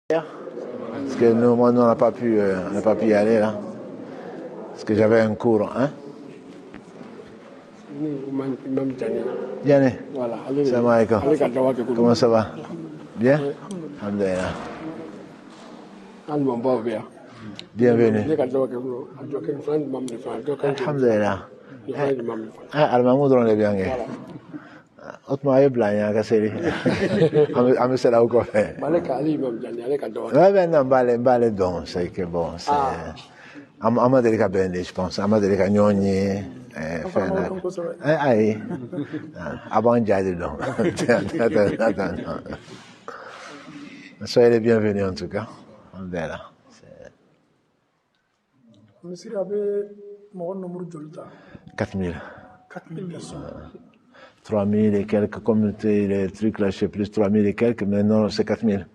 Parce que nous, on n'a pas pu y aller là. Parce que j'avais un cours, hein. Yanné. Voilà. Salam alaikum. Comment ça va? Bien? Alhamdulillah. Bienvenue. Alhamdulillah. Al-Mahmoud on est bien. Autrement, il y a plein de choses. Ami c'est là où on fait. Ouais, ben non, balé donc, c'est que bon, c'est. Amadélika Bende, je pense. Amadélika Nyonyi. Aïe. Avant Djadi donc. Attends. Soyez les bienvenus en tout cas. Alhamdulillah. Monsieur avait mon nombre de 4000. 4000 personnes. 3000 et quelques communautés, les trucs là, je sais plus, 3000 et quelques, mais non, c'est 4000.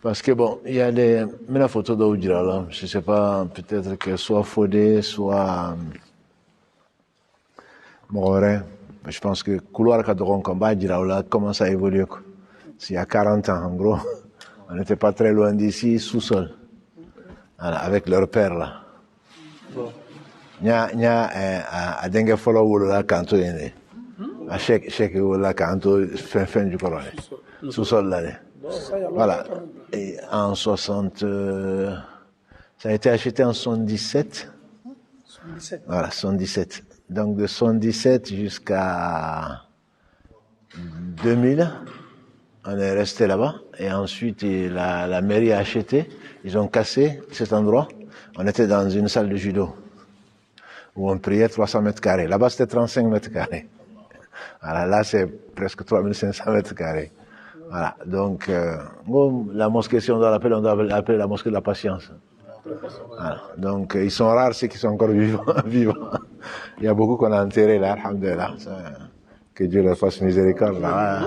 Parce que bon, il y a des, mais la photo d'Oudjira là, je sais pas, peut-être que soit Fodé, soit Moré, je pense que couloir Kadoron Combat, Djira là, commence à évoluer, quoi. Il y a 40 ans, en gros, on n'était pas très loin d'ici, sous-sol. Voilà, avec leur père là. Nya a dengue follow wula kanto yene. A chèque wula kanto fin du colonne. Sous-sol là. Voilà. Et en 60 ça a été acheté en 77. Voilà, 77. Donc de 77 jusqu'à 2000, on est resté là-bas et ensuite la mairie a acheté, ils ont cassé cet endroit. On était dans une salle de judo où on priait 300 mètres carrés. Là-bas, c'était 35 mètres carrés. Voilà, là, c'est presque 3500 mètres carrés. Voilà, donc, la mosquée, si on doit l'appeler la mosquée de la patience. Voilà, donc, ils sont rares ceux qui sont encore vivants. Il y a beaucoup qu'on a enterrés là, alhamdulillah. Que Dieu leur fasse miséricorde. Là.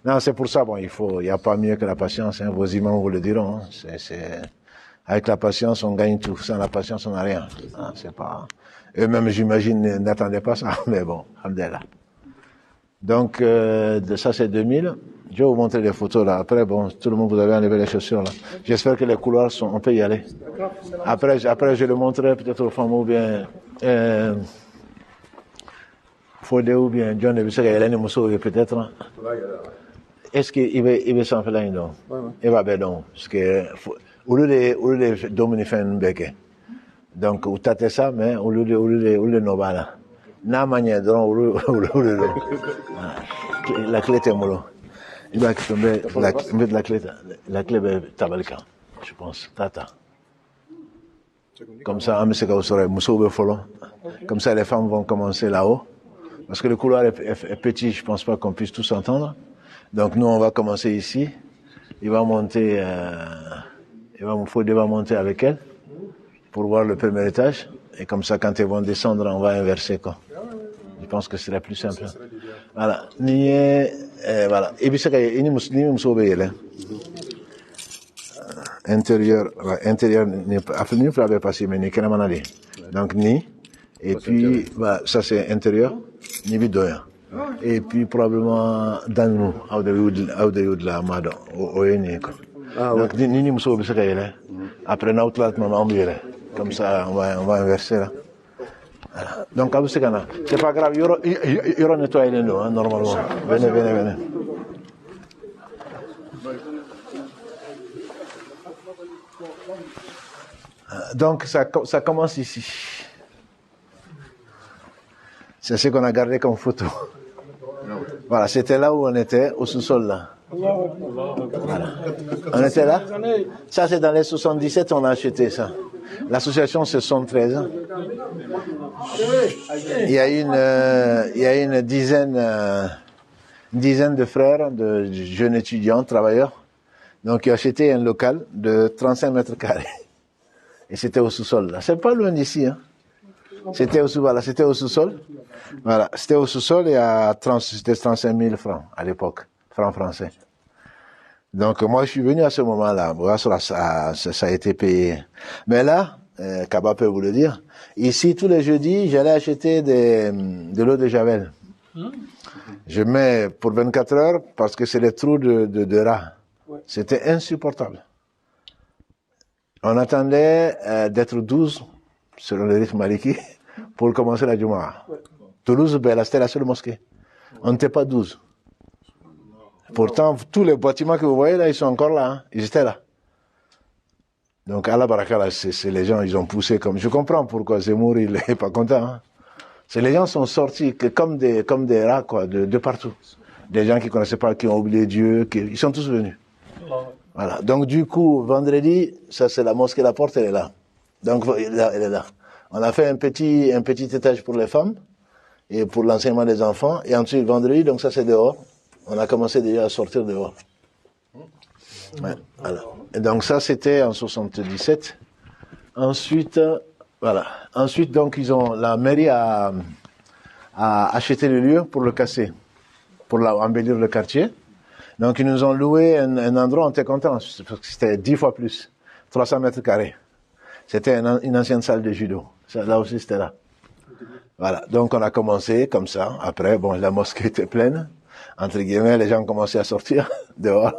Non, c'est pour ça, bon, il n'y a pas mieux que la patience, hein, vos imams vous le diront. Hein. Avec la patience, on gagne tout. Sans la patience, on n'a rien. Ah, c'est pas. Eux-mêmes, j'imagine, n'attendaient pas ça, mais bon, alhamdulillah. Donc, de ça, c'est 2000. Je vais vous montrer les photos là. Après, bon, tout le monde, vous avez enlevé les chaussures là. J'espère que les couloirs on peut y aller. Après, je le montrerai peut-être aux femmes ou bien, Fodé ou bien John de Bissaka, Hélène Mousso, peut-être. Est-ce qu'il va s'en faire là, non? Il va bien, non. Parce que, au lieu de dominicains beke. Donc, vous tâtez ça, mais au lieu de nobala. Na manière, donc, la clé est mollo. Il va tomber, la clé est tabalika, je pense, tata. Comme ça, comme ça, les femmes vont commencer là-haut. Parce que le couloir est petit, je pense pas qu'on puisse tous entendre. Donc, nous, on va commencer ici. Il va monter, Fodé va monter avec elle pour voir le premier étage. Et comme ça, quand ils vont descendre, on va inverser, quoi. Je pense que ce serait plus simple. Voilà. Voilà. Et puis, c'est une musulmane, intérieur, affinir, il passer, mais ni qu'elle donc, ni. Et puis, voilà, ça c'est intérieur, ni bidoya. Et puis, probablement, dans nous, de la madon, au donc, ni muso bisa kayele. Après, na outlat non ambiere. Comme ça, on va inverser là. Voilà. Donc, à vous, c'est pas grave, il y aura nettoyer les noms, hein, normalement. Venez. Donc, ça commence ici. C'est ce qu'on a gardé comme photo. Voilà, c'était là où on était, au sous-sol là. Voilà. On était là. Ça, c'est dans les 77, on a acheté ça. L'association, c'est 73. Il y a une dizaine de frères, de jeunes étudiants, travailleurs, donc qui ont acheté un local de 35 mètres carrés. Et c'était au sous-sol là. C'est pas loin d'ici, hein. C'était au sous-sol. Voilà, c'était au sous-sol et c'était 35 000 francs à l'époque, francs français. Donc moi je suis venu à ce moment-là, ça a été payé. Mais là, Kaba peut vous le dire, ici tous les jeudis, j'allais acheter de l'eau de Javel. Je mets pour 24 heures parce que c'est les trous de rats. C'était insupportable. On attendait d'être 12, selon le rythme maliki, pour commencer la Jumu'ah. Toulouse, ben, c'était la seule mosquée. On n'était pas 12. Pourtant, tous les bâtiments que vous voyez là, ils sont encore là. Hein. Ils étaient là. Donc, Allah Baraka, là, c'est les gens, ils ont poussé comme... Je comprends pourquoi Zemmour, il est pas content. Hein. Les gens sont sortis comme des rats, quoi, de partout. Des gens qui connaissaient pas, qui ont oublié Dieu, ils sont tous venus. Voilà. Donc, du coup, vendredi, ça c'est la mosquée, la porte, elle est là. Donc, elle est là. On a fait un petit étage pour les femmes et pour l'enseignement des enfants. Et ensuite, vendredi, donc ça c'est dehors. On a commencé déjà à sortir dehors. Ouais, voilà. Et donc ça, c'était en 77. Ensuite, voilà. Ensuite, donc, la mairie a acheté le lieu pour le casser, pour embellir le quartier. Donc, ils nous ont loué un endroit, on était contents, parce que c'était 10 fois plus. 300 mètres carrés. C'était une ancienne salle de judo. Ça, là aussi, c'était là. Voilà. Donc, on a commencé comme ça. Après, bon, la mosquée était pleine. Entre guillemets, les gens commençaient à sortir dehors.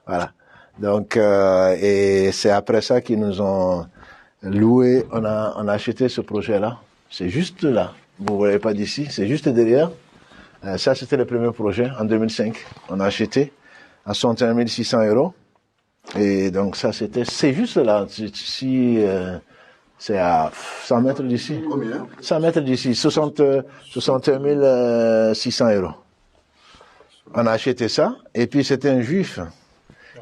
Voilà. Donc, et c'est après ça qu'ils nous ont loué. On a acheté ce projet-là. C'est juste là. Vous ne voyez pas d'ici. C'est juste derrière. Ça, c'était le premier projet en 2005. On a acheté à 61 600 €. Et donc, ça, c'est juste là. C'est à 100 mètres d'ici. Combien? 100 mètres d'ici. 61 600 €. On a acheté ça. Et puis, c'était un juif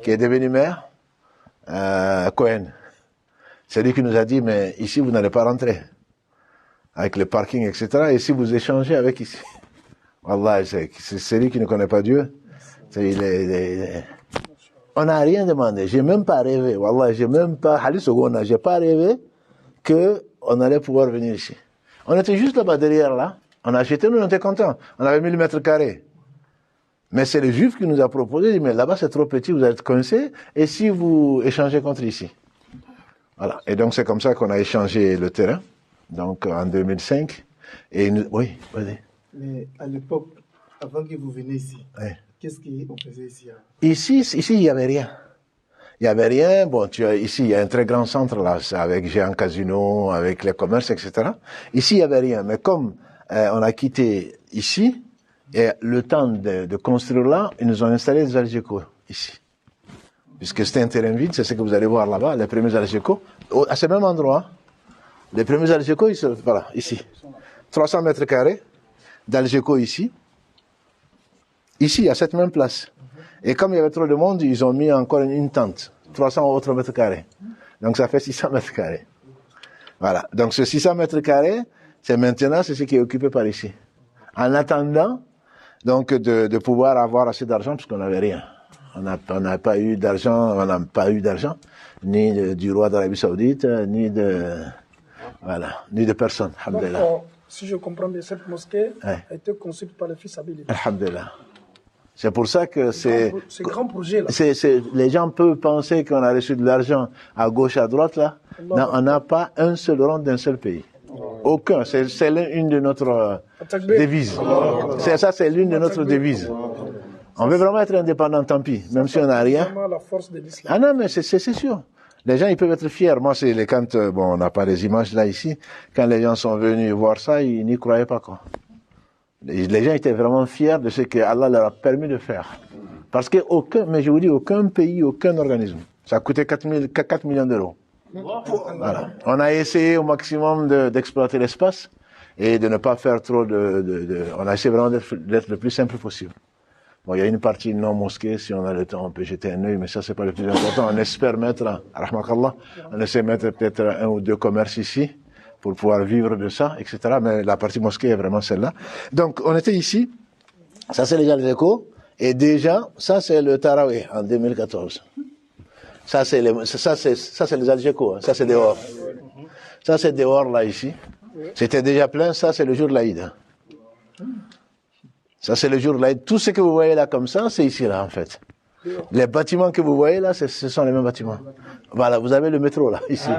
qui est devenu maire, Cohen. C'est lui qui nous a dit, mais ici, vous n'allez pas rentrer. Avec le parking, etc. Et si vous échangez avec ici. Wallah, c'est lui qui ne connaît pas Dieu. On n'a rien demandé. J'ai même pas rêvé. Wallah, j'ai pas rêvé qu'on allait pouvoir venir ici. On était juste là-bas derrière, là. On a acheté, nous, on était contents. On avait 1000 mètres carrés. Mais c'est le juif qui nous a proposé, il dit, mais là-bas c'est trop petit, vous allez être coincés, et si vous échangez contre ici? Voilà. Et donc c'est comme ça qu'on a échangé le terrain, donc en 2005. Et oui, vas-y. Mais à l'époque, avant que vous veniez ici, Oui. qu'est-ce qu'on faisait ici? Ici, il n'y avait rien. Il n'y avait rien. Bon, ici, il y a un très grand centre là, avec géant casino, avec les commerces, etc. Ici, il n'y avait rien. Mais comme on a quitté ici, et le temps de construire là, ils nous ont installé des Algeco ici. Puisque c'était un terrain vide, c'est ce que vous allez voir là-bas, les premiers Algeco. À ce même endroit, les premiers Algeco, voilà, ici. 300 mètres carrés d'Algeco ici. Ici, à cette même place. Et comme il y avait trop de monde, ils ont mis encore une tente. 300 autres mètres carrés. Donc ça fait 600 mètres carrés. Voilà. Donc ce 600 mètres carrés, c'est maintenant, c'est ce qui est occupé par ici. En attendant, donc, de pouvoir avoir assez d'argent, parce qu'on n'avait rien. On n'a pas eu d'argent, ni du roi d'Arabie Saoudite, ni de personne, alhamdulillah. Donc, si je comprends bien, cette mosquée a été conçue par le fils Abel. Alhamdulillah. C'est pour ça que c'est grand projet là. Les gens peuvent penser qu'on a reçu de l'argent à gauche, à droite là. Non, on n'a pas un seul rond d'un seul pays. Aucun. C'est l'une de notre devises. C'est l'une de notre devises. On veut vraiment être indépendant, tant pis, même si on n'a rien. La force de l'islam. Ah non, mais c'est sûr. Les gens, ils peuvent être fiers. Moi, quand, on n'a pas les images là ici, quand les gens sont venus voir ça, ils n'y croyaient pas, quoi. Les gens étaient vraiment fiers de ce que Allah leur a permis de faire. Parce que mais je vous dis, aucun pays, aucun organisme. Ça a coûté 4 millions d'euros. Voilà. On a essayé au maximum d'exploiter l'espace et de ne pas faire trop on a essayé vraiment d'être le plus simple possible. Bon, il y a une partie non mosquée, si on a le temps, on peut jeter un œil, mais ça, c'est pas le plus important. On espère mettre, rahmakallah, on essaie de mettre peut-être 1 ou 2 commerces ici, pour pouvoir vivre de ça, etc. Mais la partie mosquée est vraiment celle-là. Donc, on était ici. Ça, c'est déjà les échos. Et déjà, ça, c'est le Tarawih, en 2014. Ça, c'est les Algeco, hein. Ça, c'est dehors. Ça, c'est dehors, là, ici. C'était déjà plein. Ça, c'est le jour de l'Aïd. Hein. Ça, c'est le jour de l'Aïd. Tout ce que vous voyez là, comme ça, c'est ici, là, en fait. Les bâtiments que vous voyez là, ce sont les mêmes bâtiments. Voilà, vous avez le métro, là, ici.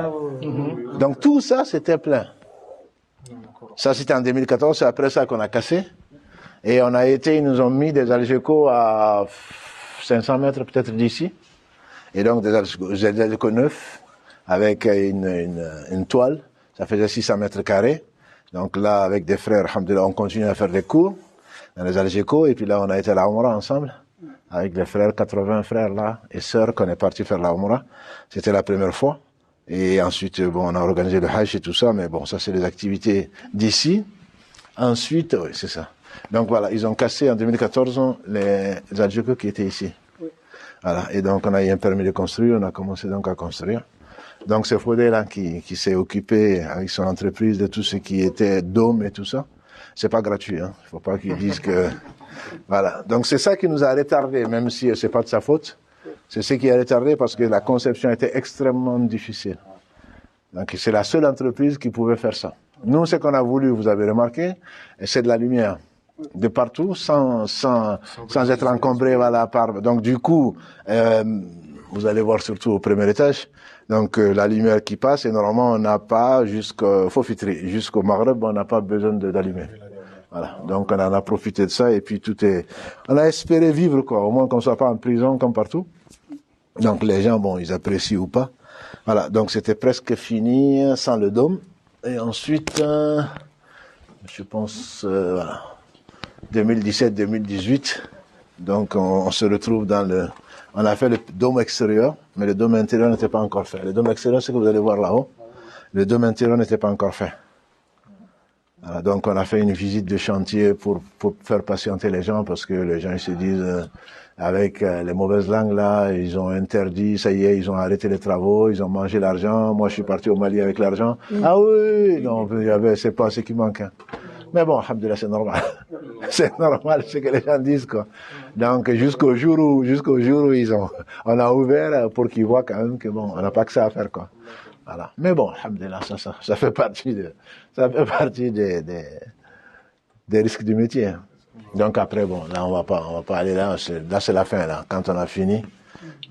Donc, tout ça, c'était plein. Ça, c'était en 2014. C'est après ça qu'on a cassé. Et ils nous ont mis des Algeco à 500 mètres, peut-être, d'ici. Et donc des Algeco neufs avec une toile, ça faisait 600 mètres carrés. Donc là, avec des frères, alhamdoulilah, on continue à faire des cours dans les Algeco. Et puis là, on a été à la Oumra ensemble, avec les frères, 80 frères là, et sœurs, qu'on est parti faire la Oumra. C'était la première fois. Et ensuite, bon, on a organisé le Hajj et tout ça, mais bon, ça c'est les activités d'ici. Ensuite, oui, c'est ça. Donc voilà, ils ont cassé en 2014 les Algeco qui étaient ici. Oui. Voilà, et donc on a eu un permis de construire, on a commencé donc à construire. Donc c'est Fodé là qui s'est occupé avec son entreprise de tout ce qui était dôme et tout ça. C'est pas gratuit, hein. Il faut pas qu'ils disent que... Voilà, donc c'est ça qui nous a retardé, même si c'est pas de sa faute. C'est ce qui a retardé parce que la conception était extrêmement difficile. Donc c'est la seule entreprise qui pouvait faire ça. Nous, ce qu'on a voulu, vous avez remarqué, c'est de la lumière de partout, sans être encombré, voilà, par. Donc du coup, vous allez voir surtout au premier étage. Donc la lumière qui passe, et normalement on n'a pas jusqu'au Fofitri, jusqu'au Maghreb, on n'a pas besoin d'allumer. Voilà. Donc on en a profité de ça et puis tout est. On a espéré vivre quoi, au moins qu'on soit pas en prison comme partout. Donc les gens, bon, ils apprécient ou pas. Voilà. Donc c'était presque fini sans le dôme. Et ensuite, je pense, voilà, 2017-2018, donc on se retrouve dans le... On a fait le dôme extérieur, mais le dôme intérieur n'était pas encore fait. Le dôme extérieur, c'est ce que vous allez voir là-haut. Le dôme intérieur n'était pas encore fait. Voilà, donc on a fait une visite de chantier pour faire patienter les gens, parce que les gens ils se disent... avec les mauvaises langues là, ils ont interdit, ça y est, ils ont arrêté les travaux, ils ont mangé l'argent. Moi, je suis parti au Mali avec l'argent. Ah oui, non, c'est pas ce qui manque. Hein. Mais bon, alhamdoulilah, c'est normal. C'est normal, ce que les gens disent, quoi. Donc, jusqu'au jour où on a ouvert pour qu'ils voient quand même que bon, on n'a pas que ça à faire, quoi. Voilà. Mais bon, alhamdoulilah, ça fait partie des risques du métier. Donc après, bon, là, on va pas aller là, c'est la fin, là. Quand on a fini,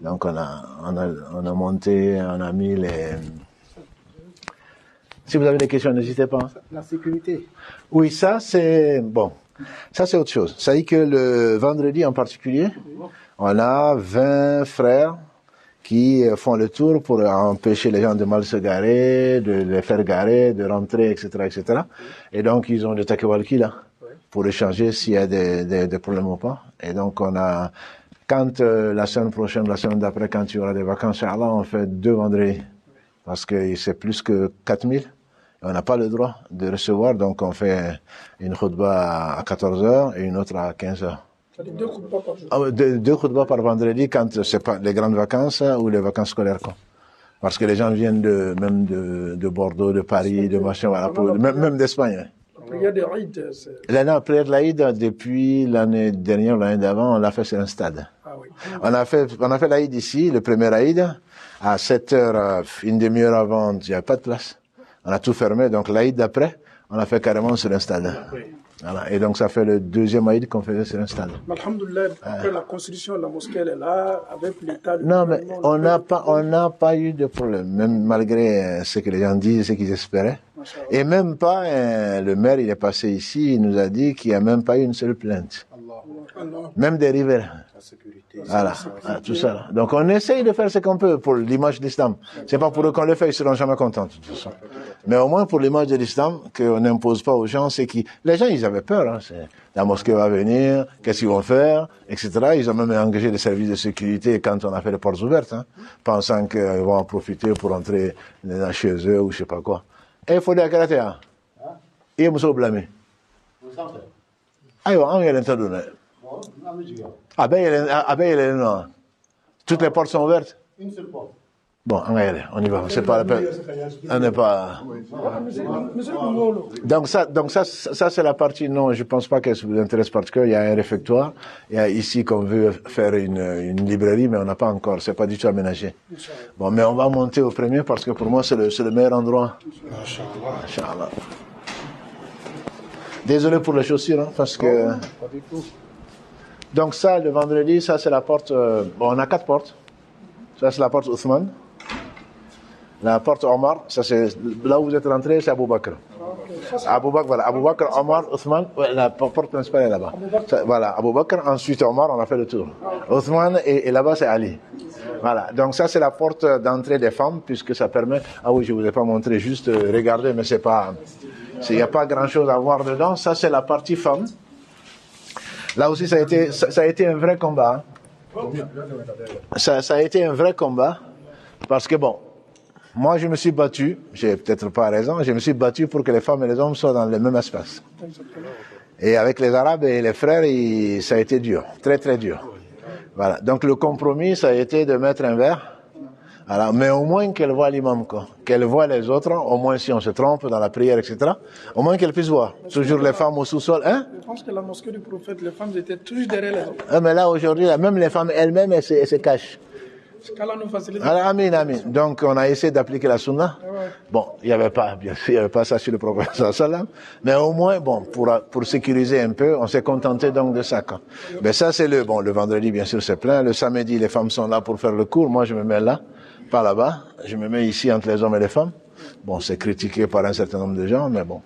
donc on a monté, on a mis les... Si vous avez des questions, n'hésitez pas. La sécurité. Oui, ça, c'est, bon. Ça, c'est autre chose. Ça dit que le vendredi en particulier, on a 20 frères qui font le tour pour empêcher les gens de mal se garer, de les faire garer, de rentrer, etc., etc. Et donc, ils ont des takewalki, là, pour échanger s'il y a des problèmes ou pas. Et donc, on a, quand la semaine prochaine, la semaine d'après, quand il y aura des vacances, Inch'Allah, on fait 2 vendredis. Parce que c'est plus que 4000. On n'a pas le droit de recevoir, donc on fait une khutba à 14h et une autre à 15h. C'est-à-dire 2 khutbas par jour. Ah, deux khutbas par vendredi quand c'est pas les grandes vacances ou les vacances scolaires, quoi. Parce que les gens viennent même de Bordeaux, de Paris, de machin, voilà, même d'Espagne. La prière de l'Aïd, La prière de l'Aïd, depuis l'année dernière, l'année d'avant, on l'a fait sur un stade. Ah oui. On a fait l'Aïd ici, le premier Aïd, à 7h, une demi-heure avant, il n'y avait pas de place. On a tout fermé, donc l'Aïd d'après, on a fait carrément sur un stade. Oui. Voilà. Et donc ça fait le deuxième Aïd qu'on faisait sur un stade. Alhamdoulilah, après la construction de la mosquée, elle est là, avec l'état... Non, mais on n'a pas eu de problème, même malgré ce que les gens disent, ce qu'ils espéraient. Et même pas, le maire, il est passé ici, il nous a dit qu'il n'y a même pas eu une seule plainte. Même des riverains. Voilà, tout ça. Donc on essaye de faire ce qu'on peut pour l'image de l'islam. C'est pas pour eux qu'on le fait, ils seront jamais contents de toute façon. Mais au moins pour l'image de l'islam, qu'on n'impose pas aux gens, c'est qui. Les gens, ils avaient peur. Hein. La mosquée va venir, qu'est-ce qu'ils vont faire, etc. Ils ont même engagé des services de sécurité quand on a fait les portes ouvertes, hein, pensant qu'ils vont en profiter pour entrer chez eux ou je sais pas quoi. Et il faut dire qu'elle était là. Et ils me blâmés. Ah, on y a l'interdit. Ah ben, il est non. Toutes les portes sont ouvertes. Une seule porte. Bon, on y va. C'est pas la peine. On n'est pas. Donc ça c'est la partie. Non, je pense pas qu'elle vous intéresse particulièrement. Il y a un réfectoire. Il y a ici qu'on veut faire une librairie, mais on n'a pas encore. C'est pas du tout aménagé. Bon, mais on va monter au premier parce que pour moi c'est le meilleur endroit. Inch'Allah. Désolé pour les chaussures, hein, parce que. Pas du tout. Donc ça, le vendredi, ça c'est la porte... bon, on a 4 portes. Ça c'est la porte Othman. La porte Omar, ça c'est... Là où vous êtes rentré, c'est Abou Bakr. Abou Bakr, voilà. Abou Bakr, Omar, Othman, ouais, la porte principale est là-bas. Voilà, Abou Bakr, ensuite Omar, on a fait le tour. Othman, et là-bas, c'est Ali. Voilà, donc ça, c'est la porte d'entrée des femmes, puisque ça permet... Ah oui, je ne vous ai pas montré, juste regardez, mais c'est pas... Il n'y a pas grand-chose à voir dedans. Ça, c'est la partie femme. Là aussi, ça a été un vrai combat. Hein. Ça a été un vrai combat, parce que bon, moi, je me suis battu, j'ai peut-être pas raison, je me suis battu pour que les femmes et les hommes soient dans le même espace. Et avec les Arabes et les frères, ça a été dur, très très dur. Voilà. Donc le compromis, ça a été de mettre un verre. Alors, mais au moins qu'elle voit l'imam, quoi. Qu'elle voit les autres, au moins si on se trompe dans la prière, etc. Au moins qu'elle puisse voir. Toujours les femmes au sous-sol, hein? Je pense que la mosquée du prophète, les femmes étaient toujours derrière les hommes. Mais là, aujourd'hui, même les femmes elles-mêmes, elles se cachent. qu'Allah nous facilite. Alors, amin, amin. Donc, on a essayé d'appliquer la sunna. Ouais. Bon, il n'y avait pas, bien sûr, il n'y avait pas ça sur le prophète sallam. Mais au moins, bon, pour sécuriser un peu, on s'est contenté donc de ça, quoi. Mais ça, c'est le vendredi, bien sûr, c'est plein. Le samedi, les femmes sont là pour faire le cours. Moi, je me mets là, pas là-bas. Je me mets ici entre les hommes et les femmes. Bon, c'est critiqué par un certain nombre de gens, mais bon.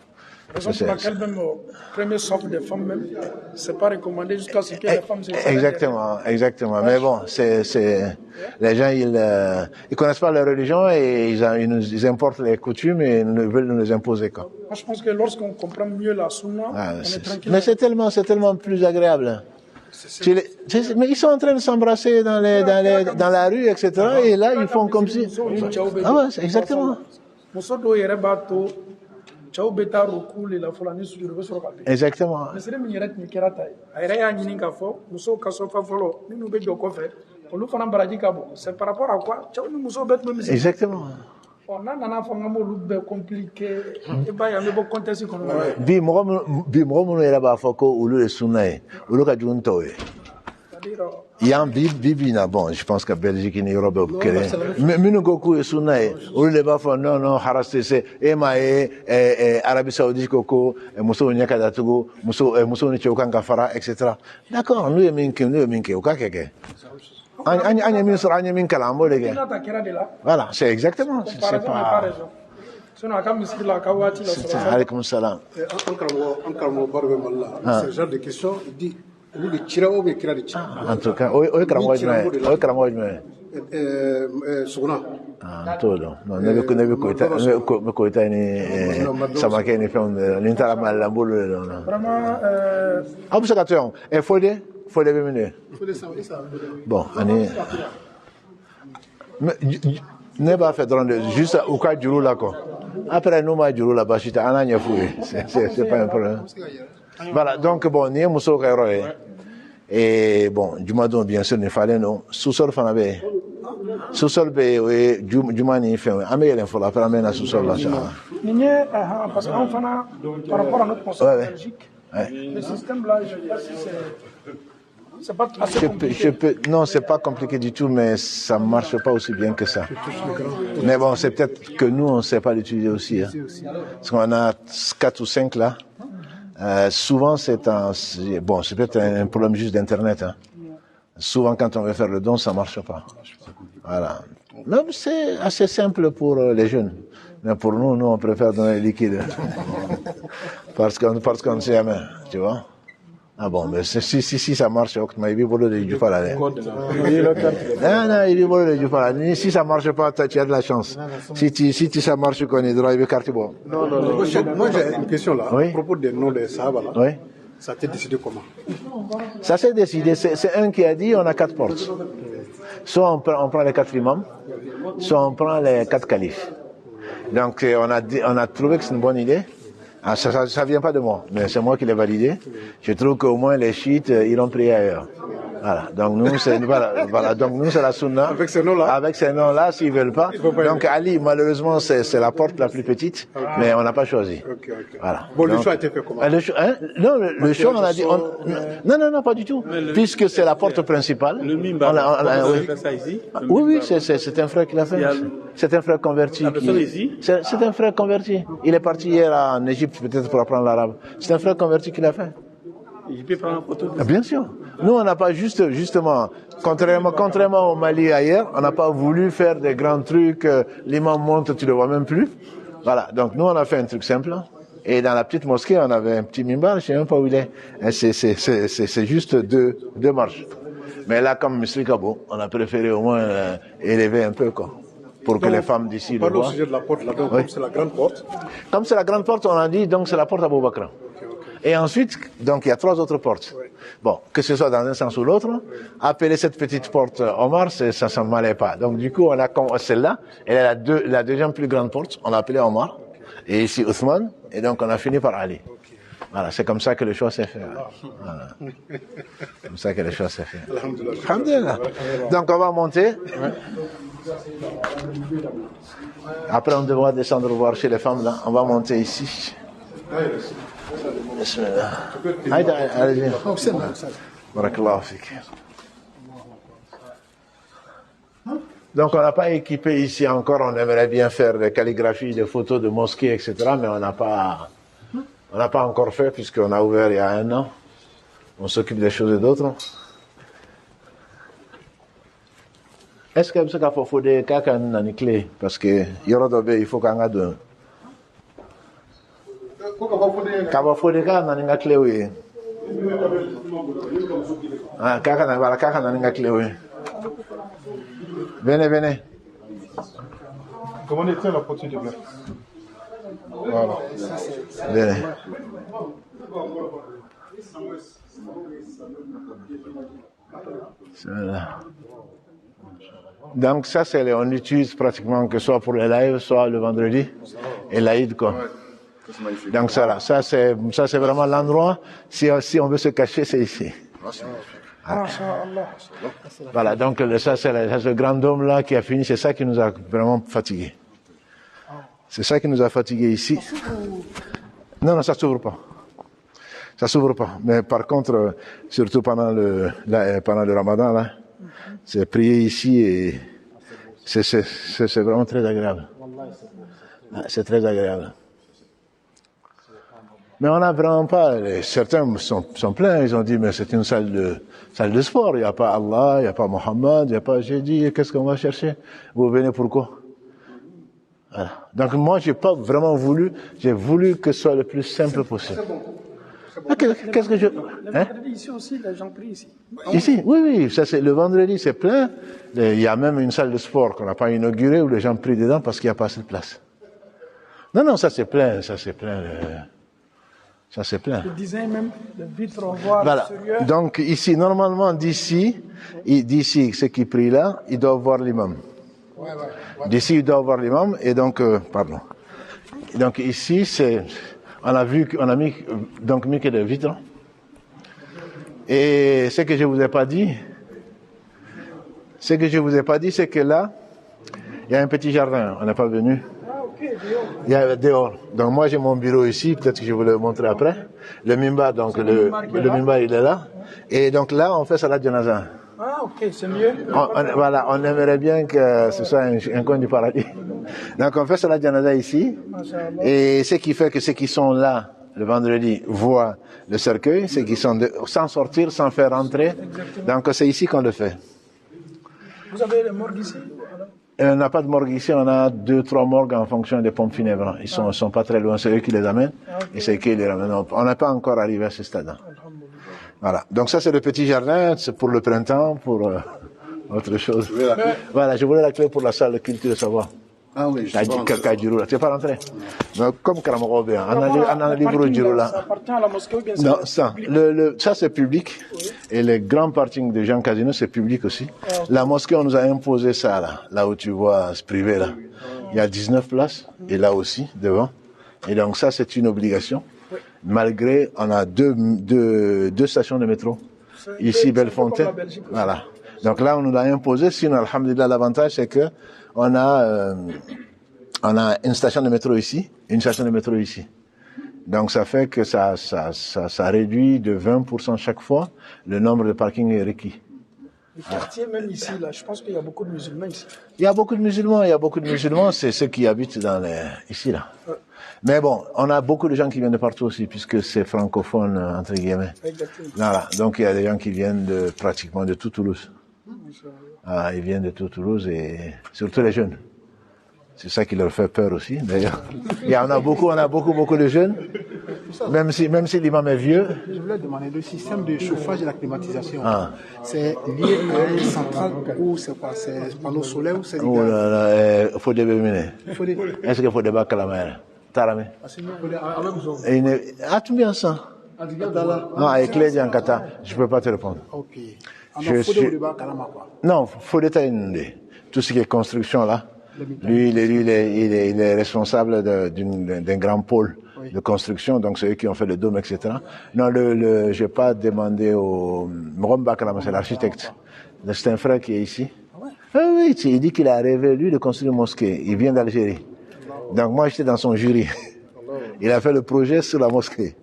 Raison pour laquelle même au premier socle des femmes même, c'est pas recommandé jusqu'à ce que les femmes se Exactement. Mais bon, les gens, ils connaissent pas leur religion et ils importent les coutumes et ils veulent nous les imposer, quoi. Moi, je pense que lorsqu'on comprend mieux la sunna, on est tranquille. Mais c'est tellement plus agréable. Mais ils sont en train de s'embrasser dans la rue, etc. Et là, ils font comme si... Ah ouais, c'est exactement. Exactement. C'est par rapport à quoi? Exactement. Bi mɔgɔ minnu yɛrɛ b'a fɔ ko olu ye sunna ye olu ka jugu ni tɔw ye. Yan bi na bon, je pense que Belgique ni yɔrɔ bɛɛ bɛ kelen minnu ko k'u ye sunna ye olu de b'a fɔ non haras tɛ se e m'a ye Arabie Saoudite ko musow ɲɛ ka datugu musow ni cɛw kan ka fara etc. D'accord, n'u ye min kɛ u ka kɛ. An ye min sɔrɔ an ye min kalan an b'o de kɛ. Voilà, c'est exactement. C'est pas. Alaykoum salam. Ce genre de questions, il dit, nous le tirons ou le kira de tir. En tout cas, oui, karamɔgɔ jumɛn. Suguna. T'o dɔn. Non, ne bɛ Koyita ni Samakɛ ni fɛnw ni n taara Mali la n b'olu de dɔn. Vraiment. Aw bɛ se ka to yan. Fode bɛ min de. Bon, ani. Ne b'a fait juste au cas du jour là quoi. Après nous ma juru la basi ta ana ɲɛfu ye. C'est pas un problème. Voilà, donc bon, ni muso ka yɔrɔ ye. Et bon, jumadon bien sûr ne falen non. Sous-sol fana bɛ yen. Sous-sol bɛ yen o ye juma ni fɛnw ye. An bɛ yɛlɛn fɔlɔ après an bɛ na sous-sol la ça. Nin ye parce que an fana par rapport à notre concept Belgique, le système là, je sais pas si c'est pas assez compliqué. Non, c'est pas compliqué du tout, mais ça marche pas aussi bien que ça. Mais bon, c'est peut-être que nous, on sait pas l'utiliser aussi. Hein. Parce qu'on a 4 ou 5 là. Souvent, c'est peut-être un problème juste d'internet. Hein. Souvent, quand on veut faire le don, ça marche pas. Voilà. Même c'est assez simple pour les jeunes. Mais pour nous, on préfère donner le liquide. parce qu'on ne sait jamais, tu vois. Ah bon, mais si ça marche, il vit pour le Djoufala. Non, il vit pour le Djoufala. Si ça marche pas, tu as de la chance. Si ça marche, qu'on est droit, il veut carte bon. Non. Moi, j'ai une question là. Oui? À propos des noms des Sahaba là. Oui. Ça s'est décidé comment? Ça s'est décidé. C'est un qui a dit, on a 4 portes. Soit on prend les 4 imams, soit on prend les 4 califes. Donc, on a trouvé que c'est une bonne idée. Ah, ça vient pas de moi, mais c'est moi qui l'ai validé. Je trouve qu'au moins les chiites, ils ont prié ailleurs. Voilà. Donc nous, c'est la sunna. Avec ces noms-là, s'ils veulent pas. Donc Ali, malheureusement, c'est la porte la plus petite, mais on n'a pas choisi. Okay. Voilà. Bon, le choix a été fait comment? Le choix, on a dit, non, pas du tout. Puisque c'est la porte principale. Le mimbar, on fait ça ici? Oui, c'est un frère qui l'a fait. C'est un frère converti. C'est un frère converti. Il est parti hier en Égypte, peut-être pour apprendre l'arabe. C'est un frère converti qui l'a fait. Je peux prendre une photo? Bien sûr. Nous, on n'a pas justement, contrairement au Mali et ailleurs, on n'a pas voulu faire des grands trucs, l'imam monte, tu le vois même plus. Voilà. Donc, nous, on a fait un truc simple. Et dans la petite mosquée, on avait un petit mimbar, je ne sais même pas où il est. Et c'est juste deux marches. Mais là, comme M. Kabo, on a préféré au moins élever un peu, quoi. Pour que les femmes d'ici le voient. Au sujet de la porte, là, donc, Oui. comme c'est la grande porte. Comme c'est la grande porte, on a dit, donc c'est la porte Abou Bakr. Et ensuite, donc il y a 3 autres portes. Bon, que ce soit dans un sens ou l'autre, appeler cette petite porte Omar, ça ne m'allait pas. Donc du coup, on a celle-là, elle est la deuxième plus grande porte, on l'a appelée Omar, et ici Othman, et donc on a fini par Ali. Voilà, c'est comme ça que le choix s'est fait. Voilà. Comme ça que le choix s'est fait. Alhamdulillah. Donc on va monter. Après, on devra descendre voir chez les femmes là. On va monter ici. Bismillah. Allez-y. Barakallahu fik. Donc, on n'a pas équipé ici encore. On aimerait bien faire des calligraphies, des photos de mosquées, etc. Mais on n'a pas encore fait puisqu'on a ouvert il y a 1 an. On s'occupe des choses et d'autres. Est-ce que ça faut des caca dans les clés? Parce que il faut qu'on ait deux. Kaba faut des caca dans les clés, oui. Ah, caca dans les clés, oui. Venez. Comment on éteint la porte de verre? Voilà. Venez. Voilà. Donc ça, on utilise pratiquement que soit pour les lives, soit le vendredi et l'Aïd, quoi. Donc ça c'est vraiment l'endroit. Si on veut se cacher, c'est ici. Voilà, donc ça c'est le grand dôme là qui a fini. C'est ça qui nous a vraiment fatigués. C'est ça qui nous a fatigués ici. Non, ça s'ouvre pas. Ça s'ouvre pas. Mais par contre, surtout pendant le Ramadan là, c'est prier ici et c'est vraiment très agréable. C'est très agréable. Mais on n'a vraiment pas, certains sont pleins, ils ont dit, mais c'est une salle de sport, il n'y a pas Allah, il n'y a pas Mohammed, il n'y a pas, j'ai dit, qu'est-ce qu'on va chercher? Vous venez pourquoi? Voilà. Donc moi, j'ai pas vraiment voulu, j'ai voulu que ce soit le plus simple possible. Qu'est-ce que je... Le vendredi ici aussi, les gens prient ici. Ici, oui, ça c'est, le vendredi c'est plein, il y a même une salle de sport qu'on n'a pas inaugurée où les gens prient dedans parce qu'il n'y a pas assez de place. Non, ça c'est plein. Ça c'est plein. Je disais même, le vitre, on voit voilà. Donc ici, normalement, d'ici, ceux qui prient là, ils doivent voir l'imam. D'ici, ils doivent voir l'imam, et donc, pardon. Donc ici, on a mis que des vitres. Et ce que je vous ai pas dit, c'est que là, il y a un petit jardin, on n'est pas venu. Il y a dehors. Donc moi j'ai mon bureau ici, peut-être que je vais vous le montrer après. Le mimbar, donc le mimbar il est là. Et donc là on fait salat janaza. Ah ok, c'est mieux. Voilà, on aimerait bien que ce soit un coin du paradis. Donc on fait salat janaza ici. Et ce qui fait que ceux qui sont là le vendredi voient le cercueil, ceux qui sont sans sortir, sans faire rentrer. Donc c'est ici qu'on le fait. Vous avez les morgues ici? On n'a pas de morgue ici, on a 2-3 morgues en fonction des pompes funèbres. Ils sont pas très loin, c'est eux qui les amènent et c'est eux qui les ramènent. On n'est pas encore arrivé à ce stade. Voilà. Donc ça c'est le petit jardin, c'est pour le printemps, pour autre chose. Voilà, je voulais la clé pour la salle de culture de savoir. Ah oui, je sais pas. Tu n'es pas rentré? Non, comme Karamoro bien. On a un livre du là. Ça appartient à la mosquée ou bien non, ça c'est public. Oui. Et le grand parking de Jean Casino, c'est public aussi. La mosquée, on nous a imposé ça là où tu vois, c'est privé là. Il y a 19 places, et là aussi, devant. Et donc ça, c'est une obligation. Oui. Malgré, on a deux stations de métro. Ici, Bellefontaine. Voilà. Donc là, on nous l'a imposé. Sinon, alhamdulillah, l'avantage, c'est que on a une station de métro ici, une station de métro ici. Donc ça fait que ça réduit de 20% chaque fois le nombre de parkings requis. Le quartier même ici, là, je pense qu'il y a beaucoup de musulmans ici. Il y a beaucoup de musulmans, c'est ceux qui habitent ici là. Mais bon, on a beaucoup de gens qui viennent de partout aussi, puisque c'est francophone, entre guillemets. Exactement. Voilà. Donc il y a des gens qui viennent pratiquement de tout Toulouse. Ils viennent de tout Toulouse et surtout les jeunes. C'est ça qui leur fait peur aussi, d'ailleurs. Et on a beaucoup de jeunes, même si l'imam est vieux. Je voulais demander, le système de chauffage et la climatisation, c'est lié à une centrale ou c'est quoi? C'est panneau solaire ou c'est du Oh gaz? là là, faut débattre. Est-ce qu'il faut débattre la mer? Tarame. Ah, tu bien ça? Ah, avec les Diankata, je peux pas te répondre. Ok. Non, faut détailler. Tout ce qui est construction là. Lui, il est responsable d'un grand pôle de construction, donc c'est eux qui ont fait le dôme, etc. Non, j'ai pas demandé au Mrom Bakalama, c'est l'architecte. C'est un frère qui est ici. Ah oui, il dit qu'il a rêvé, lui, de construire une mosquée. Il vient d'Algérie. Donc moi, j'étais dans son jury. Il a fait le projet sur la mosquée.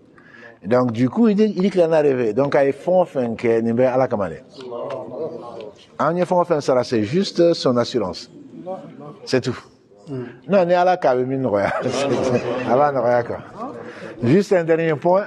Donc du coup, il dit qu'il en a rêvé. Donc, il faut faire que Nimbe à la Kamane. C'est juste son assurance. C'est tout. Non, on est à la cabine royale. Juste un dernier point.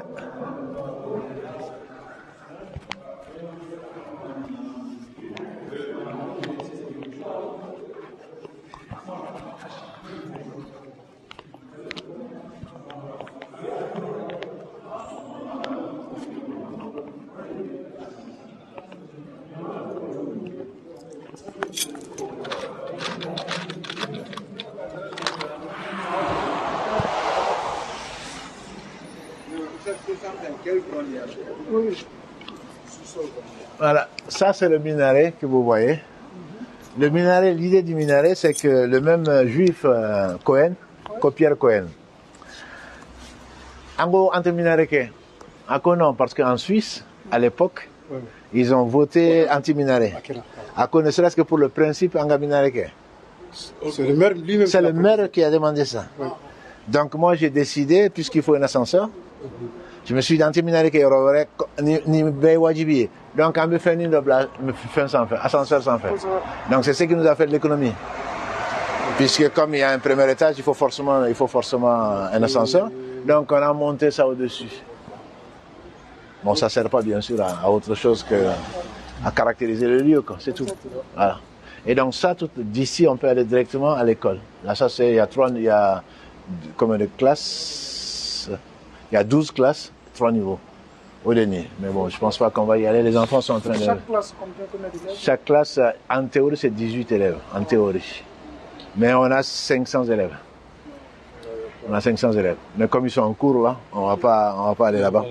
Voilà, ça c'est le minaret que vous voyez. Le minaret, l'idée du minaret, c'est que le même juif Cohen, Pierre Cohen, en entre minaret non, parce qu'en Suisse, à l'époque, ils ont voté anti-minaret. Ne serait-ce que pour le principe en minaret. C'est le maire qui a demandé ça. Donc moi j'ai décidé, puisqu'il faut un ascenseur, je me suis dit anti-minaret qui aurait ni wajibi. Donc on me fait une double ascenseur sans faire. Donc c'est ce qui nous a fait de l'économie. Puisque comme il y a un premier étage, il faut forcément un ascenseur. Donc on a monté ça au-dessus. Bon, ça ne sert pas bien sûr à autre chose qu'à caractériser le lieu, c'est tout. Voilà. Et donc ça, d'ici, on peut aller directement à l'école. Là, ça c'est, il y a combien de classes? Il y a 12 classes, 3 niveaux au dernier. Mais bon, je ne pense pas qu'on va y aller. Les enfants sont en train de... Chaque classe, en théorie, c'est 18 élèves, en théorie. Mais on a 500 élèves. Mais comme ils sont en cours là, on va pas aller là-bas.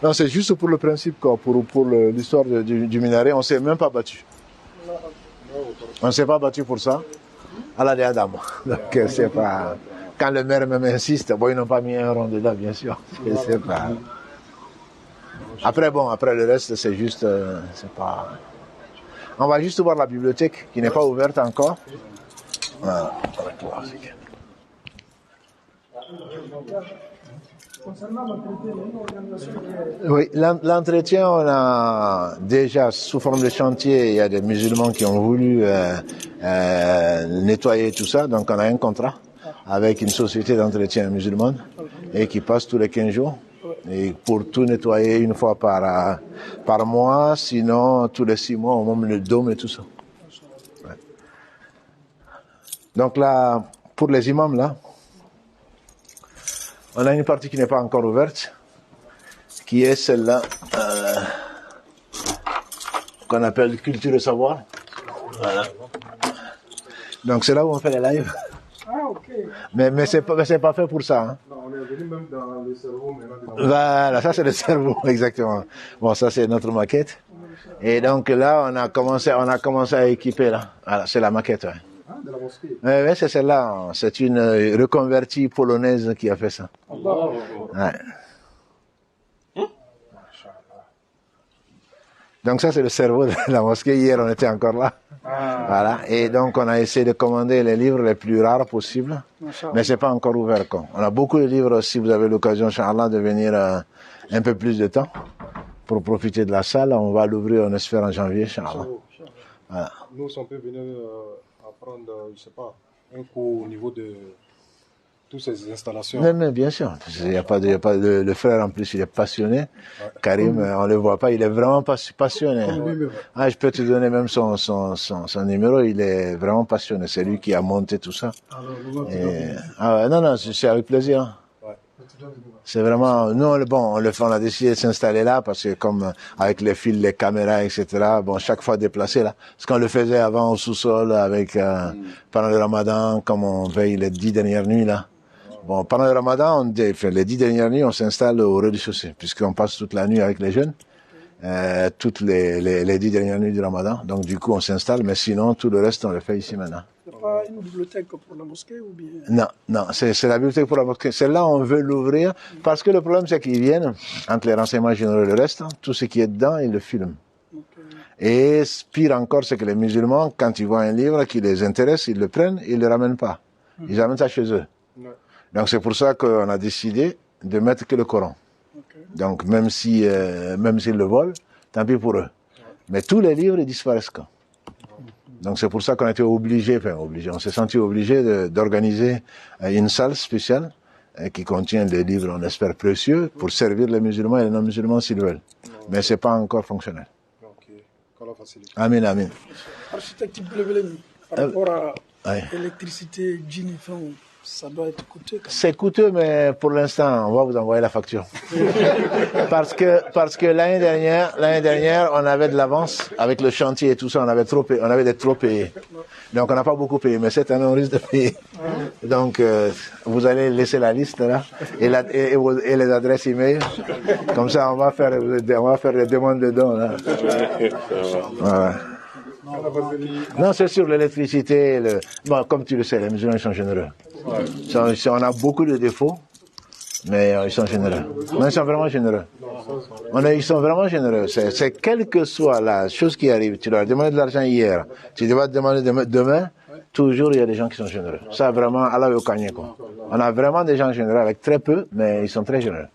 Non, c'est juste pour le principe, quoi. Pour l'histoire du minaret, on ne s'est même pas battu. On ne s'est pas battu pour ça. À la Adam. Donc c'est pas... Quand le maire même insiste, bon, ils n'ont pas mis un rond dedans, bien sûr. C'est pas... Après le reste, c'est juste... c'est pas... On va juste voir la bibliothèque qui n'est pas ouverte encore. Voilà. Oui, l'entretien, on a déjà sous forme de chantier, il y a des musulmans qui ont voulu nettoyer tout ça, donc on a un contrat avec une société d'entretien musulmane et qui passe tous les 15 jours et pour tout nettoyer une fois par mois, sinon tous les 6 mois, on met le dôme et tout ça. Ouais. Donc là, pour les imams là, on a une partie qui n'est pas encore ouverte, qui est celle-là, qu'on appelle culture et savoir. Voilà. Donc c'est là où on fait les lives. Ah, ok. Mais c'est pas fait pour ça. Hein. Non, on est venu même dans le cerveau maintenant. Voilà, ça c'est le cerveau, exactement. Bon, ça c'est notre maquette. Et donc là, on a commencé à équiper là. Voilà, c'est la maquette, ouais. Ah, de la mosquée. Oui, c'est celle-là. C'est une reconvertie polonaise qui a fait ça. Ouais. Donc ça, c'est le cerveau de la mosquée. Hier, on était encore là. Voilà. Et donc, on a essayé de commander les livres les plus rares possibles. Mais c'est pas encore ouvert, quoi. On a beaucoup de livres. Si vous avez l'occasion, Inch'Allah, de venir un peu plus de temps pour profiter de la salle, on va l'ouvrir, on espère, en janvier, Inch'Allah. Voilà. Nous, on peut venir... prendre, je sais pas, un cours au niveau de toutes ces installations. Non, mais bien sûr. Il y a pas de, le frère en plus, il est passionné. Ouais. Karim, on le voit pas, il est vraiment passionné. Ah, je peux te donner même son numéro, il est vraiment passionné. C'est lui qui a monté tout ça. Non, c'est avec plaisir. C'est vraiment, nous, on a décidé de s'installer là parce que comme avec les fils, les caméras, etc., bon, chaque fois déplacé là. Parce qu'on le faisait avant au sous-sol avec, pendant le ramadan, comme on veille les 10 dernières nuits là. Bon, pendant le ramadan, les 10 dernières nuits, on s'installe au rez-de-chaussée, puisqu'on passe toute la nuit avec les jeunes, toutes les 10 dernières nuits du ramadan. Donc, du coup, on s'installe, mais sinon, tout le reste, on le fait ici maintenant. Il n'y a pas une bibliothèque pour la mosquée ou bien? Non, c'est la bibliothèque pour la mosquée. Celle-là, on veut l'ouvrir parce que le problème, c'est qu'ils viennent, entre les renseignements généraux et le reste, tout ce qui est dedans, ils le filment. Okay. Et pire encore, c'est que les musulmans, quand ils voient un livre qui les intéresse, ils le prennent, ils le ramènent pas. Ils amènent ça chez eux. Ouais. Donc c'est pour ça qu'on a décidé de mettre que le Coran. Okay. Donc même s'ils le volent, tant pis pour eux. Mais tous les livres, ils disparaissent quand. Donc c'est pour ça qu'on a été on s'est senti obligé d'organiser une salle spéciale qui contient des livres, on espère, précieux pour servir les musulmans et les non-musulmans s'ils veulent. Mais c'est pas encore fonctionnel. Amin, amin. Architecte, par rapport à l'électricité, ça doit être coûteux. C'est coûteux, mais pour l'instant, on va vous envoyer la facture. parce que l'année dernière, on avait de l'avance avec le chantier et tout ça, on avait trop payé. Donc on n'a pas beaucoup payé, mais cette année on risque de payer. Donc vous allez laisser la liste là et les adresses email. Comme ça, on va faire les demandes de dons là. Voilà. Non, c'est sur l'électricité. Bon, comme tu le sais, les musulmans sont généreux. On a beaucoup de défauts, mais ils sont généreux. Non, ils sont vraiment généreux. Ils sont vraiment généreux. C'est quelle que soit la chose qui arrive, tu leur as demandé de l'argent hier, tu dois te demander demain, toujours il y a des gens qui sont généreux. Ça vraiment, Allah au cagné quoi. On a vraiment des gens généreux avec très peu, mais ils sont très généreux.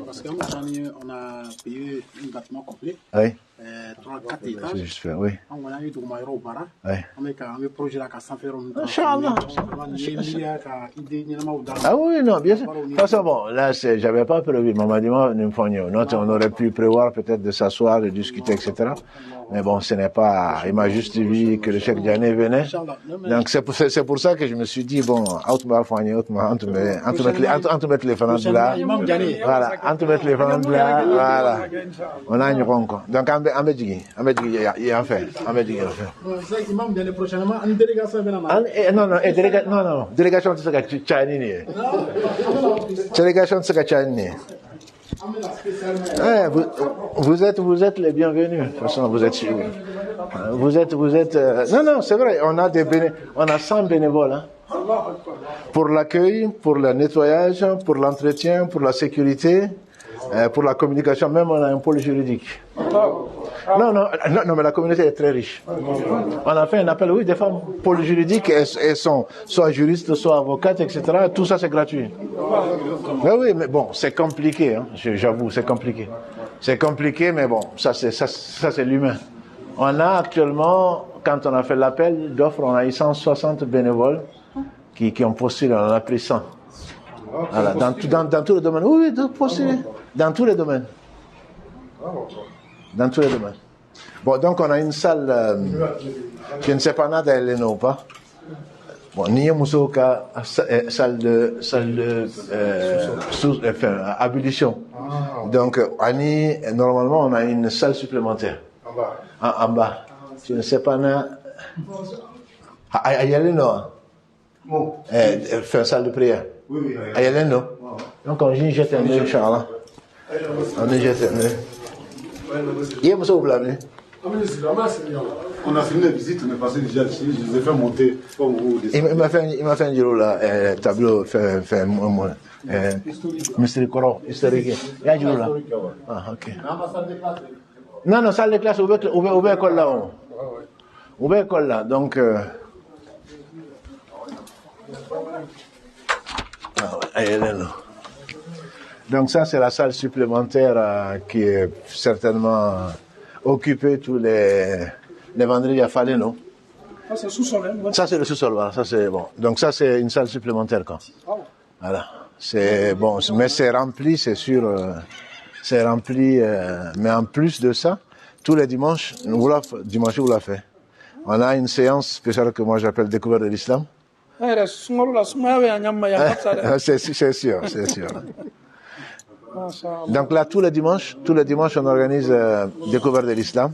Parce qu'à un moment donné, on a payé un bâtiment complet. Oui. 3-4 étages. C'est juste fait, oui. On a eu du Maïro Bara. Oui. On a un projet là qui a s'en fait. Inch'Allah. Ah oui, non, bien sûr. De toute façon, bon, là, j'avais pas prévu. Maman dit, on aurait pu prévoir peut-être de s'asseoir, de discuter, etc. Mais bon, ce n'est pas, il m'a juste dit que le Cheikh Diané venait. Donc, c'est pour ça que je me suis dit, bon, entre mettre les fanades là. Voilà, entre mettre les fanades là, voilà. On a une ronde. Donc, il y a un fait. Prochainement, une délégation non, délégation de ce délégation de ce vous êtes les bienvenus. De toute façon, vous êtes non, c'est vrai, on a 100 bénévoles, hein. Pour l'accueil, pour le nettoyage, pour l'entretien, pour la sécurité, pour la communication, même on a un pôle juridique. Non, mais la communauté est très riche. On a fait un appel, oui, des femmes pôle juridique, elles sont soit juristes, soit avocates, etc. Tout ça, c'est gratuit. Oui, mais bon, c'est compliqué, hein. J'avoue, c'est compliqué. C'est compliqué, mais bon, ça c'est l'humain. On a actuellement, quand on a fait l'appel d'offres, on a eu 160 bénévoles qui ont postulé, on en a pris 100. Voilà, dans tous les domaines. Oui, postulé. Dans tous les domaines. Dans tous les domaines. Bon, donc on a une salle, je ne sais pas nada, elle est ou pas. Bon, Niye Moussouka, salle de abolition. Donc, Annie, normalement, on a une salle supplémentaire. En bas. Je ne sais pas nada. Ayaleno. Faire une salle de prière. Oui. Ayaleno. Donc, on y jette un œil, Inch'Allah. On y jette un œil. Hier, monsieur, vous blâmez. On a fini la visite, on est passé déjà ici, je les ai fait monter. Il m'a fait un giro là, tableau, Mr. Koro, historique. Il y a un giro là. Ah, ok. Non, salle de classe, ouvert école là. Ouvert école là, donc. Donc ça, c'est la salle supplémentaire qui est certainement occupée tous les vendredis à Falé, non? Ça, c'est le sous-sol. Ça, c'est le sous-sol, voilà. Ça, c'est bon. Donc ça, c'est une salle supplémentaire, quoi. Voilà. C'est bon, mais c'est rempli, c'est sûr. C'est rempli. Mais en plus de ça, tous les dimanches, vous l'a fait. On a une séance spéciale que moi j'appelle Découverte de l'Islam. C'est sûr, c'est sûr. Donc là, tous les dimanches, on organise Découverte de l'Islam.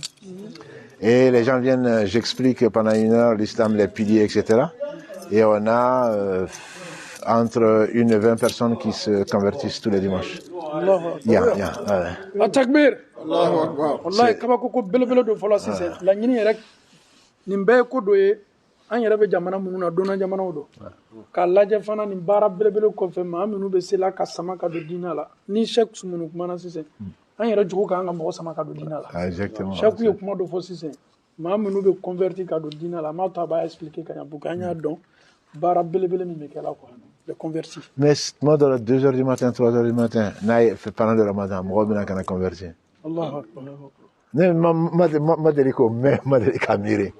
Et les gens viennent, j'explique pendant 1 heure l'Islam, les piliers, etc. Et on a entre 1 et 20 personnes qui se convertissent tous les dimanches. Takbir. Wallahi kabako ko belebele do fola sise la nyini rek nimbe ko doye an yɛrɛ bɛ jamana minnu na donna jamanaw do ka lajɛ fana nin baara belebele kɔfɛ maa minnu bɛ se la ka sama ka don diinɛ la ni Cheikh Sumunu kumana sisan an yɛrɛ jogo k'an ka mɔgɔ sama ka don diinɛ la Cheikh ye kuma dɔ fɔ sisan maa minnu bɛ converti ka don diinɛ la maa ta b'a expliquer ka ɲɛ pour que an y'a dɔn baara belebele min bɛ kɛ la quoi les convertis. Mais moi dans les 2 heures du matin 3 heures du matin n'a fait pendant le Ramadan mɔgɔ bɛna kana converti. Allahu akbar. Ne ma deli ko miiri.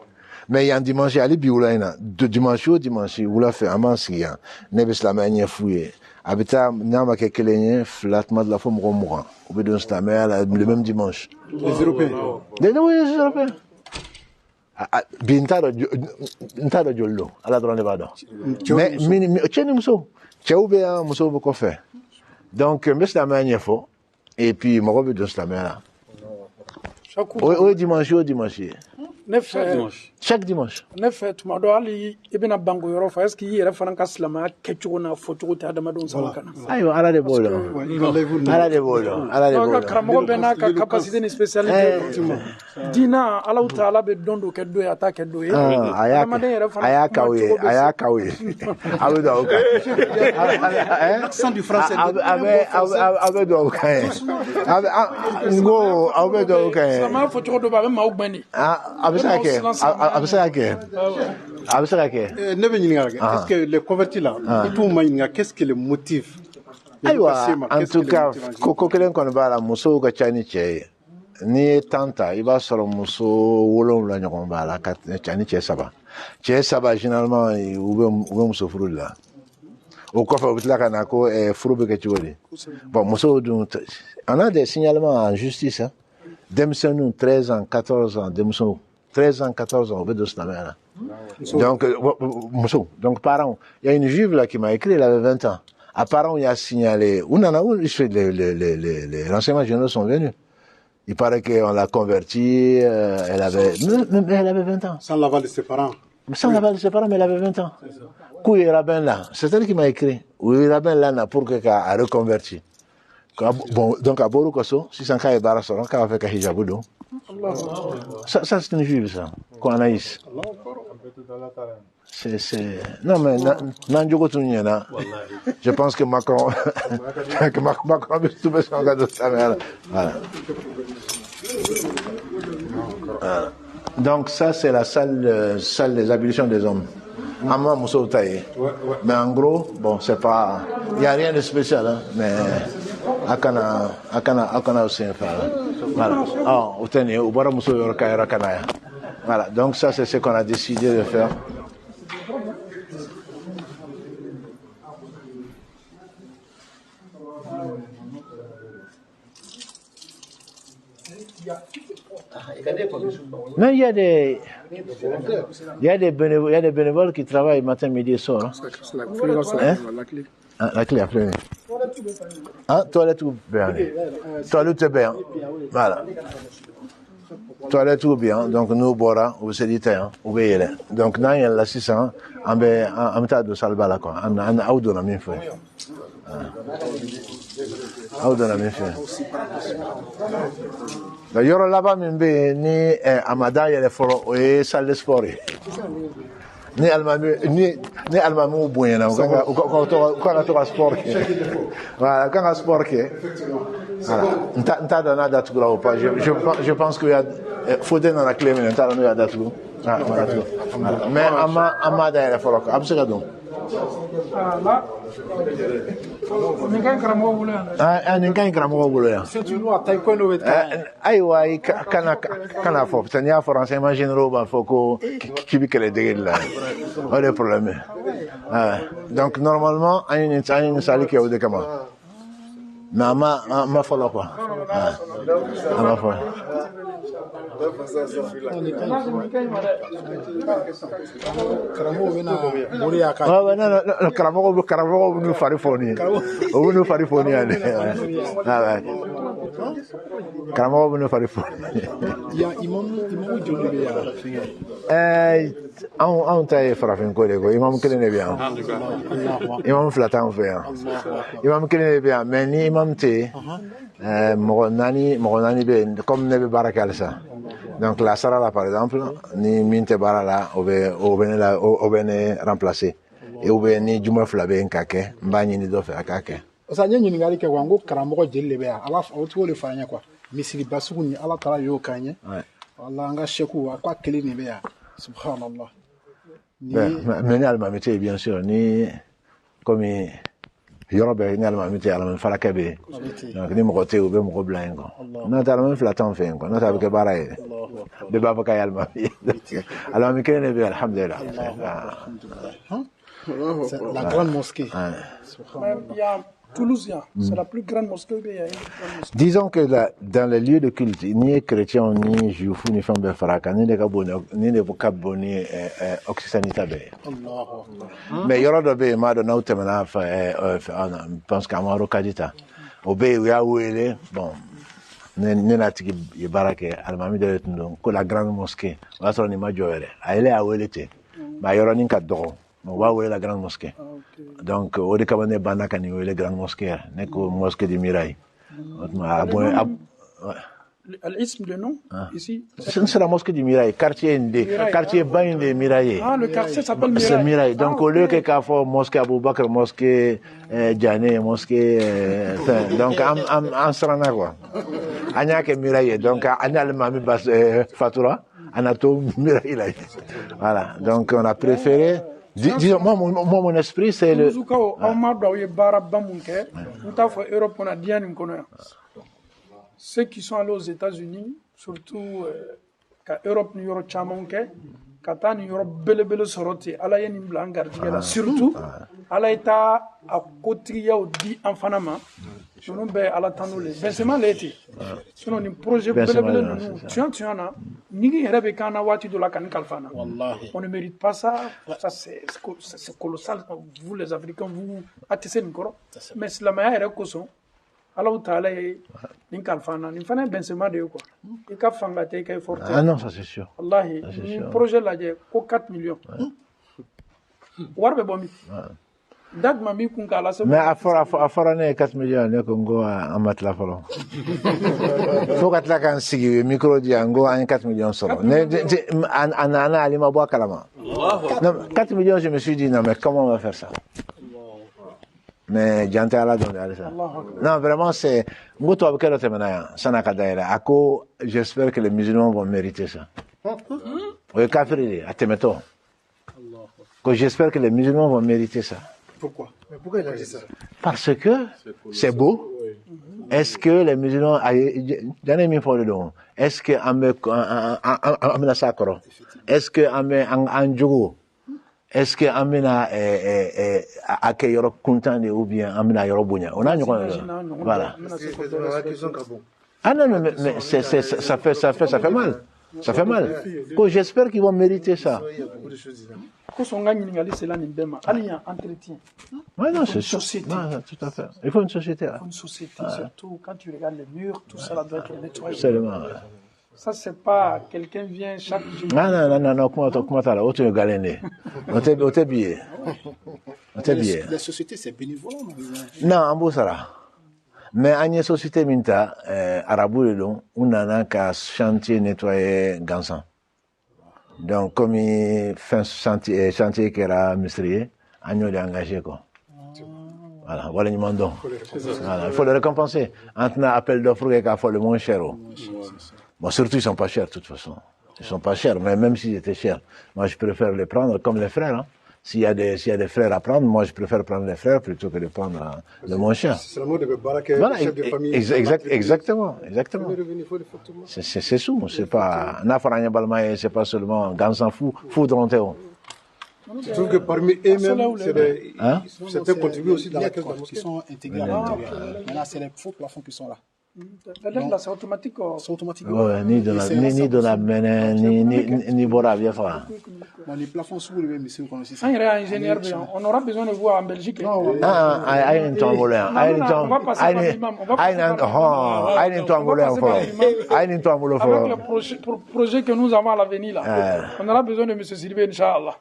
Mais il y a un dimanche, Ali Bioulaina, de dimanche au dimanche, où l'a fait un mansian, Nebeslamania fouillé. Habitat, Nama Kekelenye, flattement de la forme Romoran. Au bout d'un stammer, le même dimanche. Les Européens. Les Européens. Bintaro Jolo, à la Drone Vado. Mais, Tchène Mousso. Tchéoubéa, Mousso Bokofé. Donc, Meslamania faux. Et puis, mon revue d'un stammer là. Au dimanche. Chaque dimanche. Ne fɛ tuma dɔ hali I bɛna bango yɔrɔ fɔ est-ce que I yɛrɛ fana ka silamɛya kɛcogo n'a fɔcogo tɛ adamadenw sama ka na. Ayiwa ala de b'o dɔn. Ala de b'o dɔn. Karamɔgɔ bɛɛ n'a ka capacité ni spécialité. Diina Alahu Taala bɛ don dɔ kɛ dɔ ye a t'a kɛ dɔ ye. Adamaden yɛrɛ fana a y'a k'aw ye. A bɛ dugawu kɛ. L'accent du français. A bɛ dugawu kɛ. N ko aw bɛ dugawu kɛ. Silamɛya fɔcogo dɔ bɛ a bɛ maaw gbɛn de. Est-ce que les convertis là, qu'est-ce qui les motive? En tout cas, Kokokelen Konbala, Muso Gachani Che, ni Tanta, il va sur le Muso, Wolon la Nyombala, Chani Chesaba. Chesaba, généralement, il ouvre Muso Frulla. Au coffre de la Kanako et Froube Gacholi. Bon, Muso, on a des signalements en justice, hein. Demsenou, 13 ans, 14 ans, Demsenou. 13 ans, 14 ans, au bout de ce là. Donc, parents, il y a une juive là qui m'a écrit, elle avait 20 ans. Apparemment, il a signalé, les renseignements généraux sont venus. Il paraît qu'on l'a convertie, elle avait 20 ans. Sans l'aval de ses parents. Sans l'aval de ses parents, mais elle avait 20 ans. Où est Rabin là? C'est elle qui m'a écrit. Où est Rabin là pour qu'elle a reconverti. Bon, donc à Borukoso, si c'est un cas de Barasson, quand on fait un hijaboudo. Ça c'est une juive, ça, qu'on Anaïs. Non, mais je pense que Macron veut tout faire son cadeau de sa mère. Voilà. Donc, ça, c'est la salle des ablutions des hommes. Amma Mousso Taï. Mais en gros, bon, c'est pas. Il n'y a rien de spécial, hein, mais. Akana aussi faire. Voilà. Voilà. Donc ça c'est ce qu'on a décidé de faire. Mais il y a des bénévoles qui travaillent matin, midi et soir. Hein? La clé après. Hein? Toilette ou bien? Toilette bien. Voilà. Toilette ou bien. Donc nous boira, ou c'est dit, ou veillez. Donc là il y a l'assistant, en tas de salba là quoi. En auto na min fait. Auto na min fait. D'ailleurs là-bas même ni Amada il y a les forts et salle de sport. Ni almami boyena quand tu as sport voilà quand tu sport nta dana datu là ou pas je pense qu'il y a faudrait dans la clé mais nta dana datu mais ama da ya foro absega donc là, nin ka ɲi karamɔgɔ bolo yan ayiwa kana fɔ parce que n'i y'a fɔ renseignements généraux b'a fɔ ko k'i bɛ kɛlɛdege de la o de ye problème ye donc normalement an ye nin sali kɛ o de kama mais a ma fɔlɔ quoi a ma fɔlɔ karamɔgɔ bɛ n'u fari fɔ nin ye o bɛ n'u fari fɔ nin ye karamɔgɔ bɛ n'u fari fɔ anw ta ye farafinko de ko imamu kelen de bɛ yan imamu fila t'anw fɛ yan imamu kelen de bɛ yan mais ni imamu tɛ yen mɔgɔ naani bɛ yen comme ne bɛ baara kɛ halisa donc la sara la par exemple ni min tɛ baara la o bɛ ne remplacer ou bien ni juma fila bɛ yen ka kɛ n b'a ɲini dɔ fɛ a k'a kɛ. Parce que n ye ɲininkali kɛ wa n ko karamɔgɔ jeli de bɛ yan a b'a fɔ o cogo de fɔ an ye quoi misiri basugu ni ala taala y'o k'an ye wala an ka sɛku a ko a kelen de bɛ yan subhanallah. mais ni alimami tɛ yen bien sûr ni komi yɔrɔ bɛɛ ni alimami tɛ yen alimami falakɛ bɛ yen donc ni mɔgɔ tɛ yen u bɛ mɔgɔ bila yen quoi n'o tɛ alimami fila t'anw fɛ yen quoi n'o tɛ a bɛ kɛ baara ye bɛɛ b'a fɔ k'a ye alimami ye alimami kelen de bɛ yen alhamdulilah. La grande mosquée. Il y a Toulouse, c'est la plus grande mosquée. Disons que dans les lieux de culte, ni chrétiens, ni juifs, ni femmes de Faraka, ni les vocables, ni occitanité. Mais il y aura des gens qui ont je pense qu'à Maro Kadita. Obé, où elle est, bon, Nenatiki, Barake, Almami de Letundon, que la grande mosquée, on va se rendre majorée. Elle est à où elle était. Mais il y aura une cadre. On va voir la grande mosquée. Donc, au décabane Banakani, la grande mosquée, n'est que mosquée de Mirail. L'isme de nom, ici? C'est la mosquée du Mirail, quartier bain de Mirail. Ah, le quartier s'appelle Mirail. C'est Mirail. Donc, au lieu que Kafo, mosquée Aboubakar, mosquée Djané, mosquée. Donc, en Srana, quoi. Anya que Mirail. Donc, Anya le Mami Bas Fatoura, Anato Mirail. Voilà. Donc, on a préféré. Disons, moi, mon esprit, c'est le. Ceux qui sont allés aux États-Unis, surtout quand l'Europe n'y aura pas quand il y aura belebele soroti, ala yeni blangardigela surtout ala ita a kotriya o di enfanama sunu be ala tanule bensema leti sunu ni projet belebele nous tu en as nigi rebe kana wati de la kan kalfana wallahi on ne mérite pas ça c'est colossal vous les Africains vous attissez une coro mais islamaya era koson ala taala nin kalfana nin fana bensema de quoi et ka fanga te kay forte Ah non, ça c'est sûr. wallahi ni projet la je ko 4 millions warbe bomi dag mami kun kala se Mais à fora ne 4 millions ne ko ngo amat la folo. Faut que la kan sigi micro di ngo an 4 millions solo. Ne ana ali ma bo kalama. Non, 4 millions je me suis dit non mais comment on va faire ça? Mais j'entends à la donner ça. Non, vraiment, c'est. J'espère que les musulmans vont mériter ça. J'espère que les musulmans vont mériter ça. Pourquoi? Mais pourquoi il a dit ça? Parce que c'est beau. Est-ce que les musulmans. Est-ce que est-ce que est-ce que Amina accueille Yoro content ou bien Amina Yoro Bounia? On a une voilà. Ah non, mais ça fait mal. Ça fait mal. J'espère qu'ils vont mériter ça. Oui, non, c'est sûr. Tout à fait. Il faut une société. Il faut une société, surtout quand tu regardes les murs, tout ça doit être nettoyé. Absolument. Ça, c'est pas quelqu'un vient chaque jour. Non, comment t'as là? Où tu es galéré? On t'est billet. La société, c'est bénévole. Non, en Boussara. Mais à une société minta, arabou on a qu'à chantier nettoyer Gansan. Donc, comme il fait chantier qui era misrié, on est engagé quoi. Voilà, ils demandent. Voilà, il faut le récompenser. Entre appel d'offres et qu'il faut le moins cher. Bon, surtout, ils sont pas chers, de toute façon. Ils sont pas chers, mais même s'ils étaient chers, moi, je préfère les prendre comme les frères, hein. s'il y a des frères à prendre, moi je préfère prendre les frères plutôt que de prendre le mon chien. C'est le mot de Barak, Voilà, chef de famille. exactement. C'est sous, c'est pas, c'est pas seulement Gansan fou de l'Ontéo. Je trouve que parmi eux-mêmes, certains contribuent aussi dans la caisse qui sont intégrés à l'intérieur. Maintenant, c'est les faux plafonds qui sont là. Là, c'est automatique. C'est automatique. Ouais, ni de la mene, ni bora bien fort. Les plafonds sous les mêmes, c'est aussi. On aura besoin de vous en Belgique. Aïe, temps volé. Avec le projet que nous avons à l'avenir là, on aura besoin de M. Sylvain, Inch'Allah.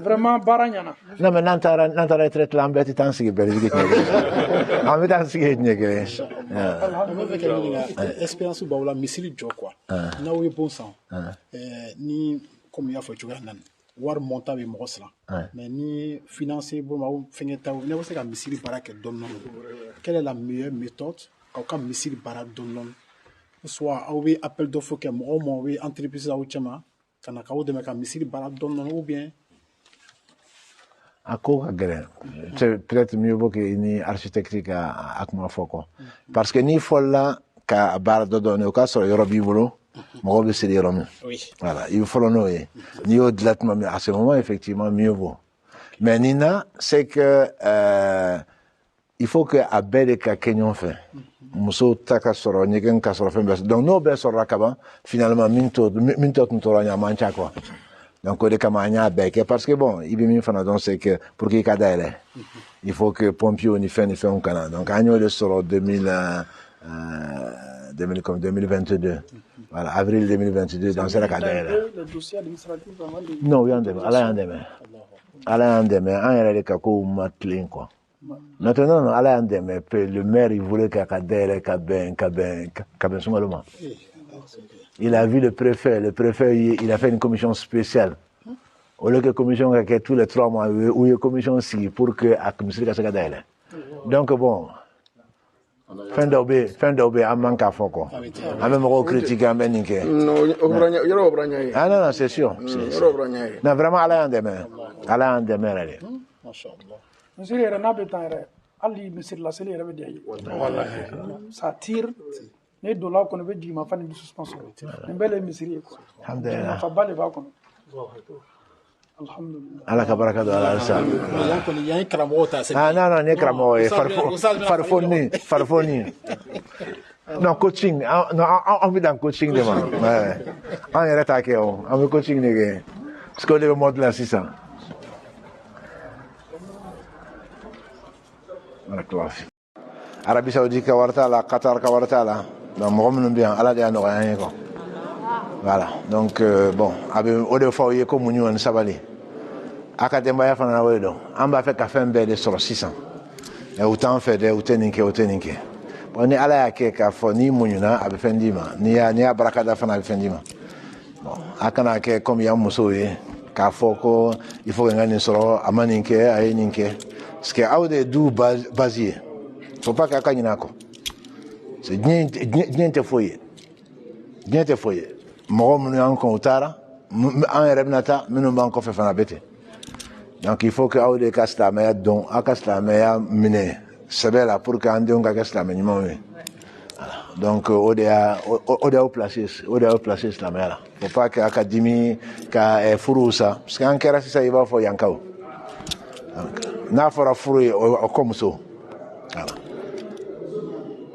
Vraiment, Baranyana. Non, mais n'entendez traite l'embête, tant que Belgique. En même temps, c'est expérience ba wala misiri jɔ quoi n'a ye bon san ni comme y'a fɔ cogoya nan wari monta bɛ mɔgɔ siran mais ni financier bon ma fɛngɛ ta ne bɛ se ka misiri baara kɛ dɔɔni quelle est la meilleure méthode k'aw ka misiri baara dɔɔni soit aw bɛ appel d'offre kɛ mɔgɔ mɔgɔ bɛ entreprise aw cɛma ka na k'aw dɛmɛ ka misiri baara dɔɔni ou bien a ko ka gɛlɛn c'est peut-être mieux vaut que ni architecte ka kuma fɔ kɔ parce que n'i fɔlɔla ka baara dɔ dɔɔni o k'a sɔrɔ yɔrɔ b'i bolo mɔgɔw bɛ siri yɔrɔ min voilà i bɛ fɔlɔ n'o ye n'i y'o dilan tuma min à ce moment effectivement mieux vaut mais nin na c'est que il faut que a bɛɛ de ka kɛ ɲɔgɔn fɛ muso ta ka sɔrɔ ɲɛgɛn ka sɔrɔ fɛn bɛɛ donc n'o bɛɛ sɔrɔla kaban finalement min tɔ tun tora ɲɛ a man ca quoi. Donc, on est parce que bon, il y a donc c'est que pour qu'il y ait il faut que pompier on y fait un canal. Donc, année de sort 2022. Voilà, avril 2022, dans cette cadre. Le dossier administratif avant de... Non, oui, Allez, les cacos matlin, quoi. Maintenant, le maire, il voulait qu'il il a vu le préfet, il a fait une commission spéciale. Au lieu que la commission qui tous les 3 mois, ou une commission si pour que la commission se gagne. Donc bon, fin d'obé, à manque à fond. À même critiquer à Méninke. Ah non, c'est sûr. Non, vraiment, Alain Demain. Ça tire. Les dollars qu'on avait dit, ma femme de suspension. Une belle émisserie. Alhamdulillah. Ala ka baraka do ala sa. Ah non, ne kramo farfoni. Non, coaching. Non, on vit dans coaching de moi. Ouais. On est attaqué, on veut coaching de parce que le mode là 600. Voilà classe. Arabie Saoudite ka warta la, Qatar ka warta la. Donc moi bien ala de no rien ko. Voilà. Donc bon, avec au de fois y ko munyu en sabali. Akademba ya fana wedo. Amba fait café mbé de sur 600. Et autant fait de uteninke. Bon ni ala ya ke ka fo ni munyuna abe fendima. Ni ya barakada fana abe fendima. Bon, akana ke comme ya musoye ka fo ko il faut ngani soro amaninke ayeninke. Parce que aude du basier. Faut pas ka kanyina ko. C'est bien te foyer. Mɔgɔ minnu y'an kɔn u taara an yɛrɛ bɛna taa minnu b'an kɔfɛ fana bɛ ten donc il faut que aw de ka silamɛya dɔn aw ka silamɛya minɛ sɛbɛ la pour que an denw ka kɛ silamɛ ɲumanw ye donc o de y'aw placer silamɛya la faut pas que aw ka dimi ka furu sa parce que an kɛra sisan i b'a fɔ yankaw n'a fɔra furu ye o kɔ muso voilà.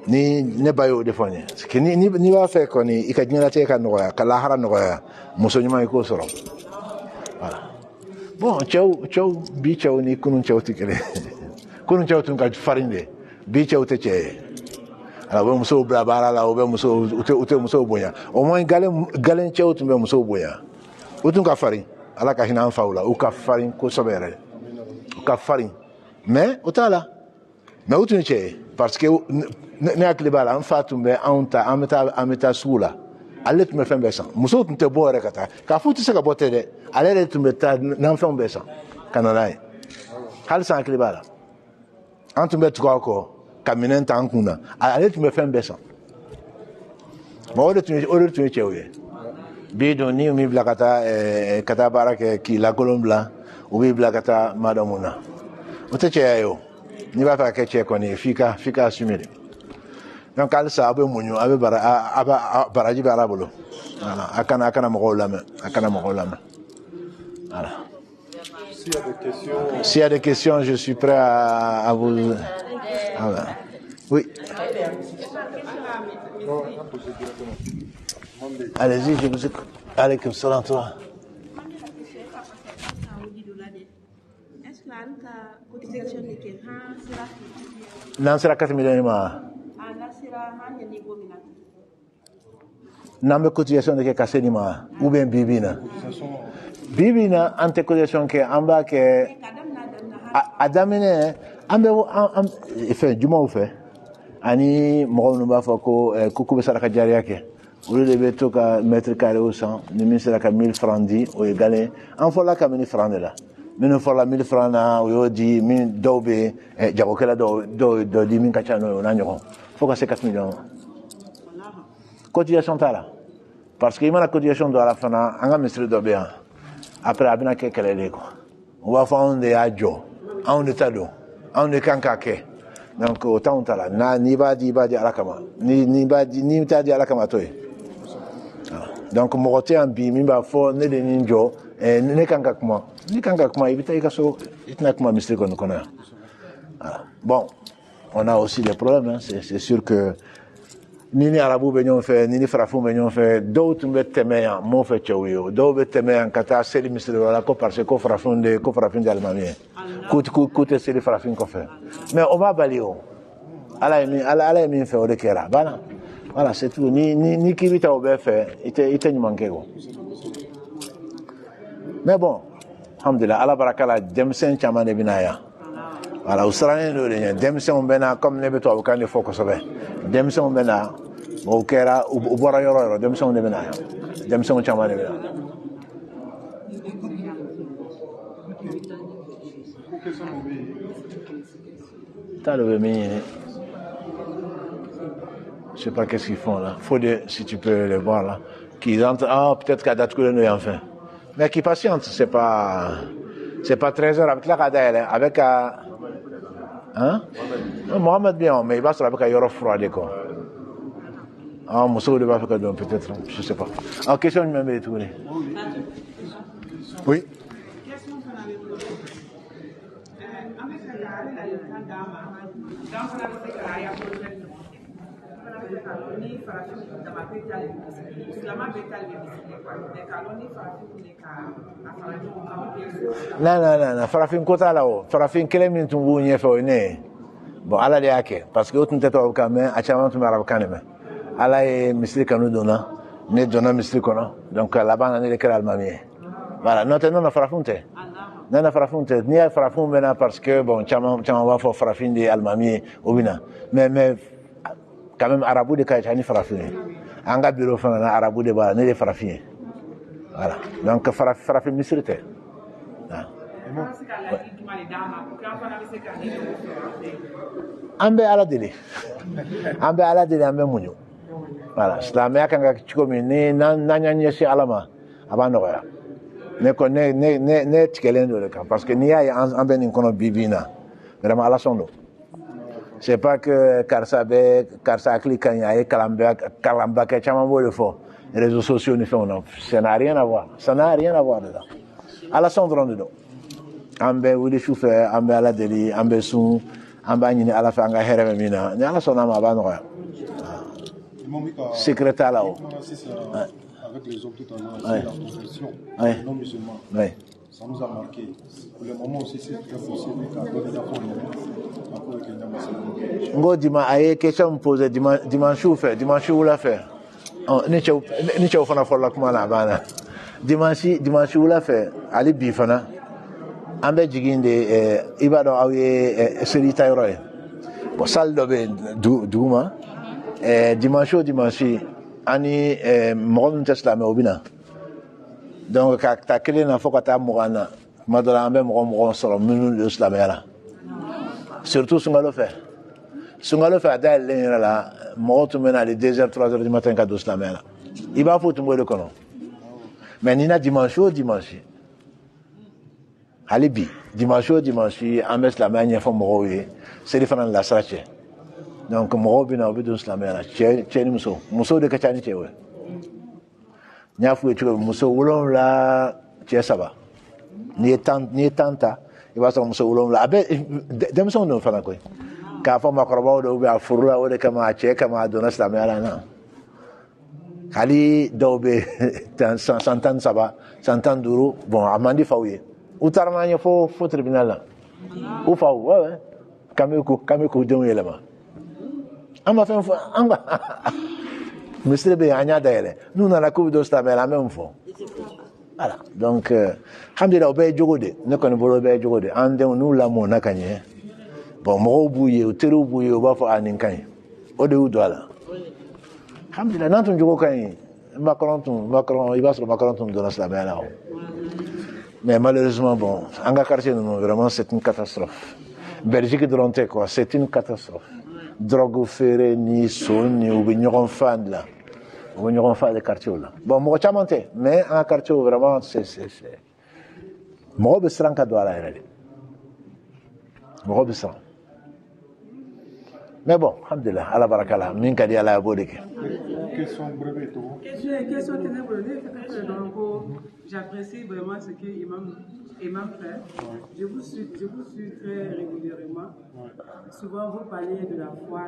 Ni ne ba y'o de fɔ n ye parce que ni b'a fɛ kɔni i ka diɲɛlatigɛ ka nɔgɔya ka lahara nɔgɔya muso ɲuman i k'o sɔrɔ voilà bon bi cɛw ni kunun cɛw tɛ kelen kunun cɛw tun ka farin de bi cɛw tɛ cɛ ye ala u bɛ musow bila baara la u tɛ musow bonya au moins galen cɛw tun bɛ musow bonya u tun ka farin ala ka hinɛ an faw la u ka farin kosɛbɛ yɛrɛ u ka farin mais o t'a la mais u tun ye cɛ ye parce que ne hakili b'a la an fa tun bɛ anw ta an bɛ taa sugu la ale tun bɛ fɛn bɛɛ san musow tun tɛ bɔ yɛrɛ ka taa k'a fɔ u tɛ se ka bɔ tɛ dɛ ale yɛrɛ tun bɛ taa nanfɛnw bɛɛ san ka na n'a ye halisa hakili b'a la an tun bɛ tugu aw kɔ ka minɛn ta an kun na ale tun bɛ fɛn bɛɛ san mais o de tun ye cɛw ye bi dun ni min bila ka taa baara kɛ k'i lakolon bila u b'i bila ka taa maa dɔ mun na o tɛ cɛya ye o n'i b'a fɛ ka kɛ cɛ kɔni f'i ka assumer de donc halisa a bɛ muɲu a bɛ baraji bɛ Ala bolo voilà a kana mɔgɔw lamɛn voilà. S'il y a des questions, je suis prêt à vous. Ah ben. Oui. Allez-y, je vous écoute. Allez, comme ça, toi. Non, c'est la 4 millions. Non, mais cotisation de cassé ni ma ou bien bibina. Bibina ante cotisation que amba que adamine ambe fait du mo fait ani mo no ba fako kuku be sara ka jariya ke o le be to ka mètre carré au 100 ni min sera ka 1000 francs di o égalé en fola ka 1000 francs de là min fola 1000 francs na o yo di min dobe jago kala do di min ka chano na nyoko faut que c'est 4 millions cotisation ta là parce que il m'a la cotisation de la fana anga ministre do bien après abina ke kelele ko on va faire un de ajo un de tado un de kankake donc autant tala na ni ba di alakama ni ta di alakama toy donc mo roté en bi mi ba fo ne de ninjo ne kankakuma ibita ikaso itna kuma ministre ko na bon on a aussi des problèmes hein. C'est sûr que ni arabu be ñoo fe ni frafu be ñoo fe d'autres be temeya mo fe chawio do be temeya kata seli misri wala ko parce que frafu de almamie coûte seli frafu ko fe mais on va balio ala mi fe o de kera voilà c'est tout ni kibita o be fe ite ni manke go mais bon alhamdulillah ala barakala demsen chamane binaya voilà usrane do de demsen bena comme ne be to kan de foko sobe demsen bena o kera u bora yoro demsen de bena demsen chamane bena talo mi je sais pas qu'est-ce qu'ils font là faut si tu peux les voir là qui entrent peut-être qu'à date que nous enfin mais qui patiente c'est pas 13 heures avec la radelle avec hein Mohamed bien mais il va se avec un euro froid quoi Moussa de va faire peut-être je sais pas en question de même tout oui non farafin kota la o farafin kele min tumbu nyefo ne bon ala de yake parce que autant teto ka mais a chama tumba arab kaneme ala e misli kanu dona ne dona misli kona donc là-bas on est le almamie voilà non farafunte non farafunte ni farafun bena parce que bon chama va for farafin de almamie obina mais quand même arabu de ka chani farafin anga bureau fana na arabu de ba ne de farafin voilà donc farafin misrite ambe ala dele ambe munyo voilà islamia kanga chikomi ni nanya si alama abano ya ne ko ne tikelendo le parce que ni ya ambe ni kono bibina vraiment ala sondo c'est pas que karsa cliquant ya kalamba que chama bo le fo les réseaux sociaux ne font non ça n'a rien à voir dedans ala sondo dedans ambe wuli chauffeur ambe ala deli ambe sun amba nyini ala fa nga hereme mina ni ala sona ma ba no ya secrétaire là avec les hommes tout en la profession non musulmans ça nous a marqué pour le moment aussi c'est très possible qu'à donner la forme ngo dima aye question poser dimanche ou la faire ni chau fana folla kuma na bana dimanche ou la faire ali bi fana ambe jiginde ibado awie seri tayro bo saldo be duma dimanche ani mo tesla me obina donc ka ta kele na fokata mogana madala ambe mo solo minu islam yala surtout sungalo fait dal la mo to mena les 2h 3h du matin ka do islam yala iba faut tumbo de kono mais nina dimanche Alibi, dimanche, en bes la main, font moroye, c'est les fans de la strache. Donc, morobina, obédon slamera, tchèni muso de kachani tchewe. Nyafu et muso oulon la tchè saba. Ni tanta, il va se muso oulon la. Abe, demson no fana koy. Ka fa makraba do be afurla o de kama tchè kama dona slamera na. Kali dobe santan saba, santan duru, bon, amandi fawye. Outarmanya fo tribunal là. Ou faw, ouais. Kameko don yelema. Amba fait amba. Monsieur be anya daele. Nous na la coupe d'osta mais la même fois. Voilà. Donc hamdila obey jogode, ne kon bolo be jogode. Ande nous la mo nakanye. Bon mo buye o teru buye o ba fa anin kan. O de udola. Hamdila nanton jogo kan. Macron il va sur Macron ton donne la là. Mais malheureusement bon, en quartier non vraiment c'est une catastrophe. Belgique de Lonté quoi, c'est une catastrophe. Drogue ferré ni son ni ou vigneron fan là. Vigneron fan de quartier là. Bon, moi chamanté, mais en quartier vraiment c'est moi be sran ka do ala elle. Moi be sran. Mais bon, alhamdulillah, ala barakala, min ka di ala bodeke. Question brevet tout. Question que donc j'apprécie vraiment ce que Imam fait. Je vous suis très régulièrement. Souvent vous parlez de la foi.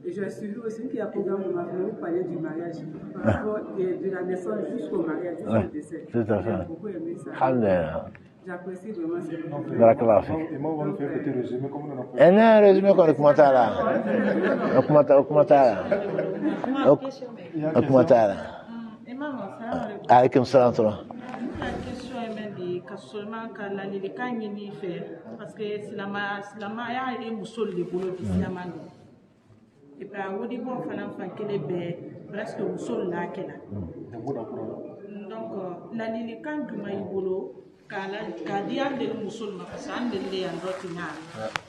Et j'ai suivi aussi qu'il y a un programme de ma famille, vous parlez du mariage. Par rapport de la naissance jusqu'au mariage, jusqu'au décès. Tout à fait. J'ai beaucoup aimé ça. Alhamdulillah. J'apprécie vraiment ce que vous faites. Barakallah. Et moi, on va nous faire un petit résumé comme on a fait. Et un résumé qu'on augmenta là. Augmenta là. Alaykum salam. La question est même dit que seulement quand la likan y fait parce que silama ya est musul de boulot de silama. Et puis au début on fait l'enfant qu'elle est presque musul là qu'elle a. Donc la likan du maïbolo ka diam de musul ma parce que ande le andotina.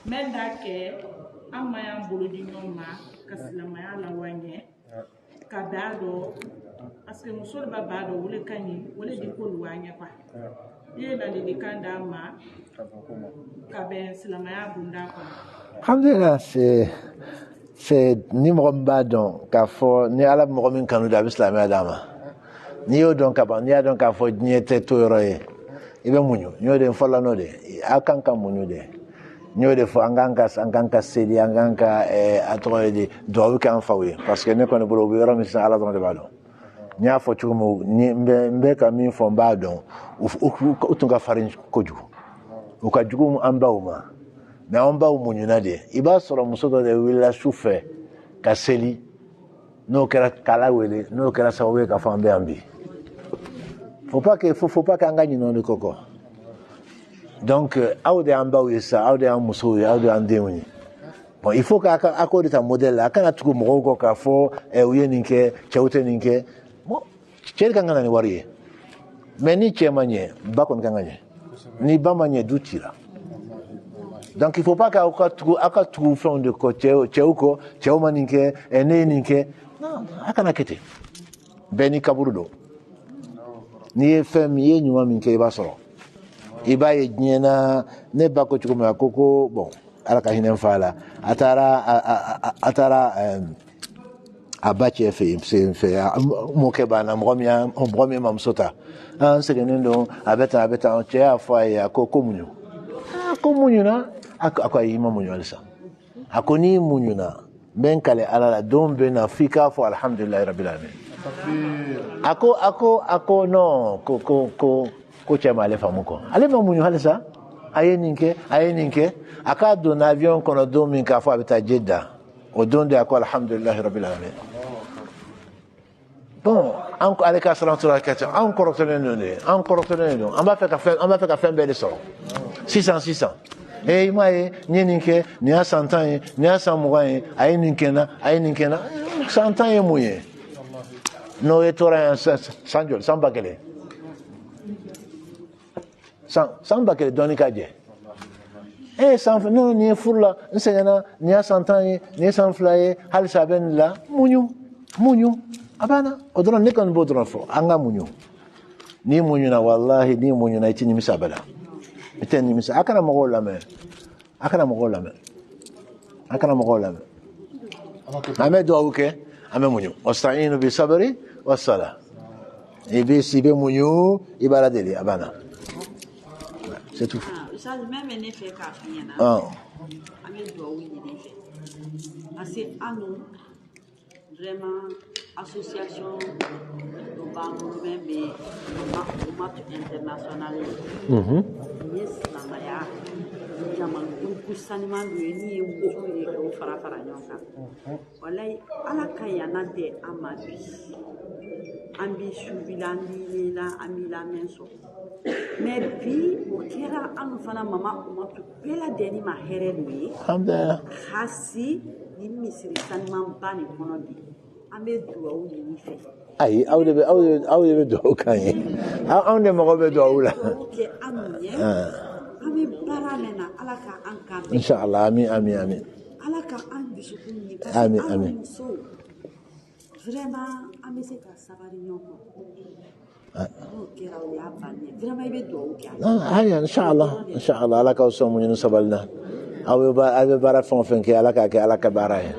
Mais dake amaya bolo di nyoma ka silama ya la wanye ka dado parce que muso ba bado wole kanyi wole di ko luanya kwa ye na di kanda ma ka ben silamaya bunda kwa alhamdulillah c'est ni mromba donc ka fo ni ala mromin kanu da islamaya dama ni yo donc ka ni donc ka fo ni te to roye ibe munyo nyo de fola no de akanka munyo de nyo de fo anganga sedi anganga atroye do kan fawe parce que ne kono bolo bi ram sa ala de balo nya fo chumo ni mbe ka min fo mbadon utunga farin koju ukajugu ambauma na ambaumu nyunade iba soro musodo de willa soufe ka seli no kera kala wele no kera sawe ka fambe ambi faut pas qu'engagner non le coco donc aude ambau yesa aude amuso aude andemuni bon il faut qu'accorder ta modèle là kana tuko moko ka fo uyeninke chaute ninke mo cheri kangana ni wariye mais ni chemanye bakon kanganye ni bamanye dutira donc il faut pas qu'aka tuko fond de côté cheuko cheumaninke eneninke non akana kete beni kaburudo ni fem ye nyuma minke ibasoro ibaye nyena ne bako chuko makoko bon alaka hinen fala atara abache fe moke bana mromia mamsota an segenendo abeta che afwa ya komunyu komunyu na akwa yima munyu alisa akoni munyu na benkale alala dombe na fika fo alhamdulillah rabbil alamin ako no ko chema ale famuko ale mamunyu alisa ayeninke aka don avion kono domin ka fo abita jedda o donde ako alhamdulillah rabbil alamin bon anko aleka salatu rakata encore tenenu on va faire ka fin belle so 600 et moi nyeninke ni a 100 ans ni a 100 mois ayeninke na 100 ans et moyen no etora sanjol sambakele sambakele donika je sans non ni furla nsena ni a 100 ans ni 100 flaye hal saben la munyu abana odron ne kan bodron fo anga munyu ni munyu na wallahi ni munyu na itini misabala Iten misa akana mogola me. Ame do uke, ame munyu. Wasta'inu bi sabri was sala. Ibe sibe munyu ibara deli abana. C'est tout. Ça même en effet qu'a fait na. Ame do oui ni fait. Parce que à nous vraiment association de banque même international. Yes la maya. Jaman ku sanima do ni wo ni ko fara nyonka. Wallahi ala kayana de amadi. Ambi subilandi la amila menso. Mais puis o kera anu fana mama umatu bela deni ma here ni. Alhamdulillah. Khasi ni misiri sanima bani kono bi. Ame duwa o ni fe. Ai awde be do kan. Awde mo be do wala. Ke amunye. Ame baramena alaka anka. Inshallah amin. Alaka an bisukuni. Amin. Vraiment ame se ka sabari nyoko. Vraiment ibe do o هيا ان شاء الله لك وسوم ينصبلنا او bara fon fen ke alaka baraye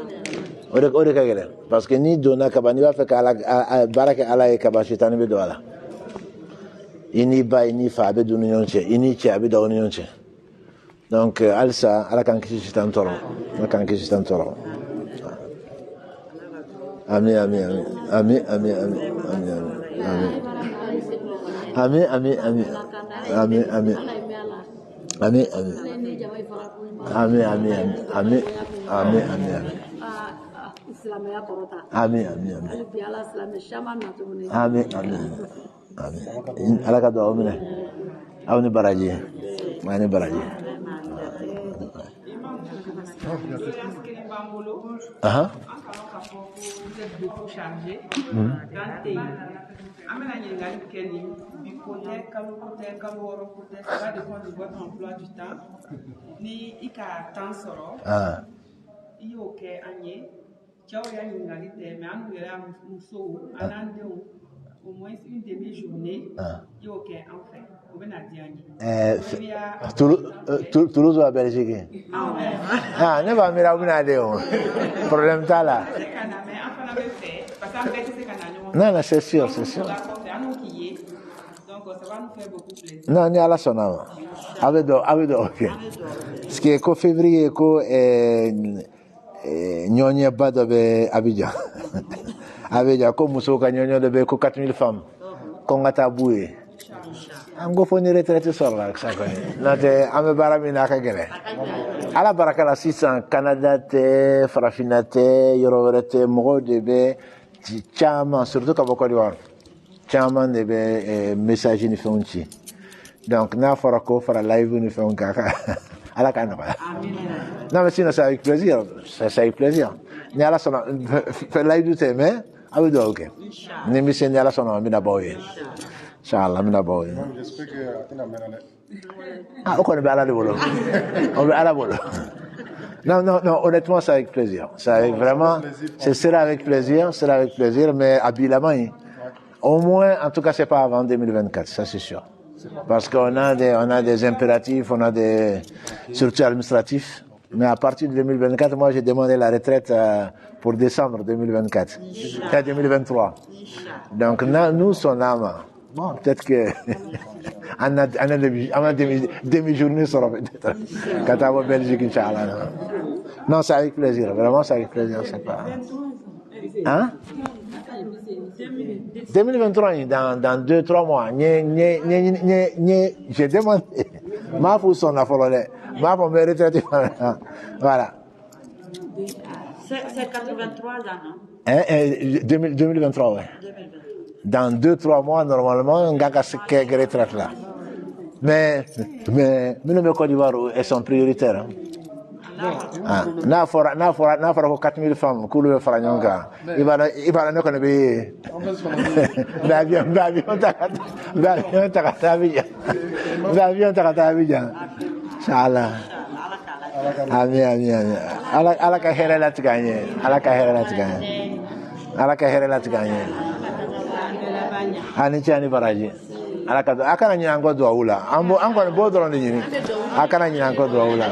ore ka gele parce que ni dona ka bani ba fe ka baraka ala e ka ba shitani be do ala ini ba ini fa be dunu yonche ini che abe do yonche donc alsa ala kan ki shitan toro amin ala ka do mine awni baraji mani baraji Vous êtes beaucoup chargé. Ça va dépendre de votre emploi du temps. Ni ika temps soro. Il y a ok anye. Tiao ya ningalite mais anu yera muso anande au moins une demi-journée. Il y a ok en fait. Toulouse ou à Belgique? Ne va me ramener problème ta là. Non, c'est sûr. Donc ça va nous faire beaucoup plaisir. Non, ni à la sonama. Avedo, ok. Ce qui est qu'au février, Nyonya Bada be Abidjan. Abidjan, comme Moussouka Nyonya de 4000 femmes. Kongata Boué. Ango foni retraite sur la nate ame baramina ka gele ala barakala 600 Canada te farafina te yororete mo de be chama surtout ka boko diwar chama de be message ni fonti donc na fara ko fara live ni fon ka ala kana non mais sinon c'est avec plaisir ni ala sona fait live du thème awu do ok ni mi sen ala sona mi na boye Inch'Allah, j'espère que tu n'as pas on connaît bien la bolo. Non, honnêtement, c'est avec plaisir. Ce sera avec plaisir, mais habilement. Au moins, en tout cas, c'est pas avant 2024, ça c'est sûr. Parce qu'on a des impératifs, on a des, surtout administratifs. Mais à partir de 2024, moi, j'ai demandé la retraite pour décembre 2024. 2023. Donc, nous, son âme. Bon, peut-être que on a demi-journée sur peut-être quand on va en Belgique, Inch'Allah. Non, c'est avec plaisir, vraiment c'est avec plaisir, c'est pas. Hein? 2023, dans 2-3 mois, j'ai demandé, ma fou son affolé, ma fou me retraiter, voilà. C'est 83 ans, non? 2023, ouais. Dans 2-3 mois, normalement, on a quelques retraites là. Mais le Côte d'Ivoire, elles sont prioritaires. Na fora 4000 femmes, couleur franyonga. Il va ne connaître l'avion Abidjan. Inshallah. Amin. Ala ka here la tiganye. Ala ka here la tiganye. Ani baraji. ala ka a kana ɲinɛ an kɔ duwawu la an kɔni b'o dɔrɔn de ɲini a kana ɲinɛ an kɔ duwawu la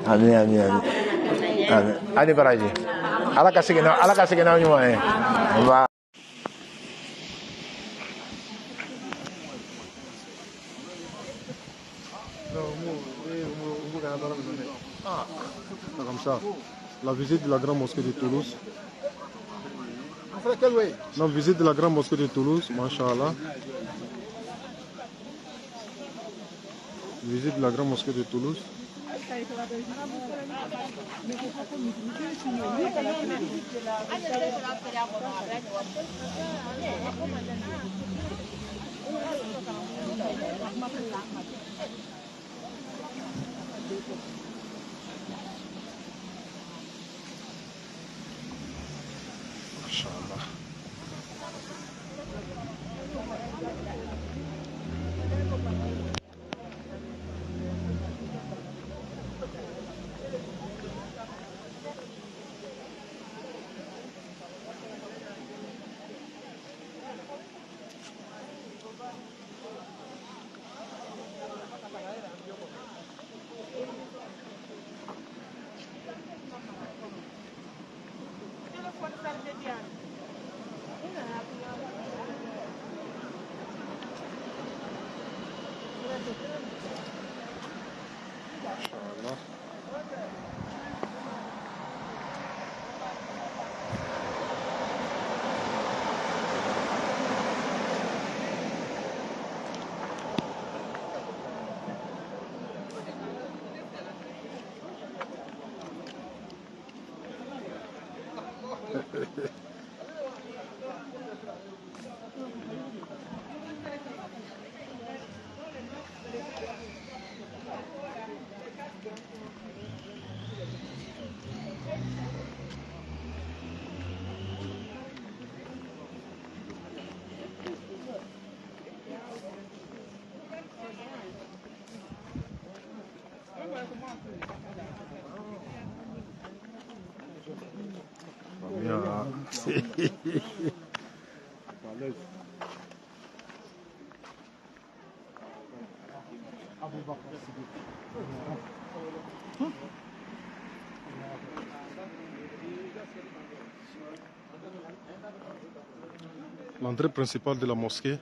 ami ani baraji ala ka segin n'aw ɲuman ye Comme ça. La visite de la grande mosquée de Toulouse. Non, visite de la grande mosquée de Toulouse, Masha'Allah. Visite de la grande mosquée de Toulouse. Masha'Allah. L'entrée principale de la mosquée.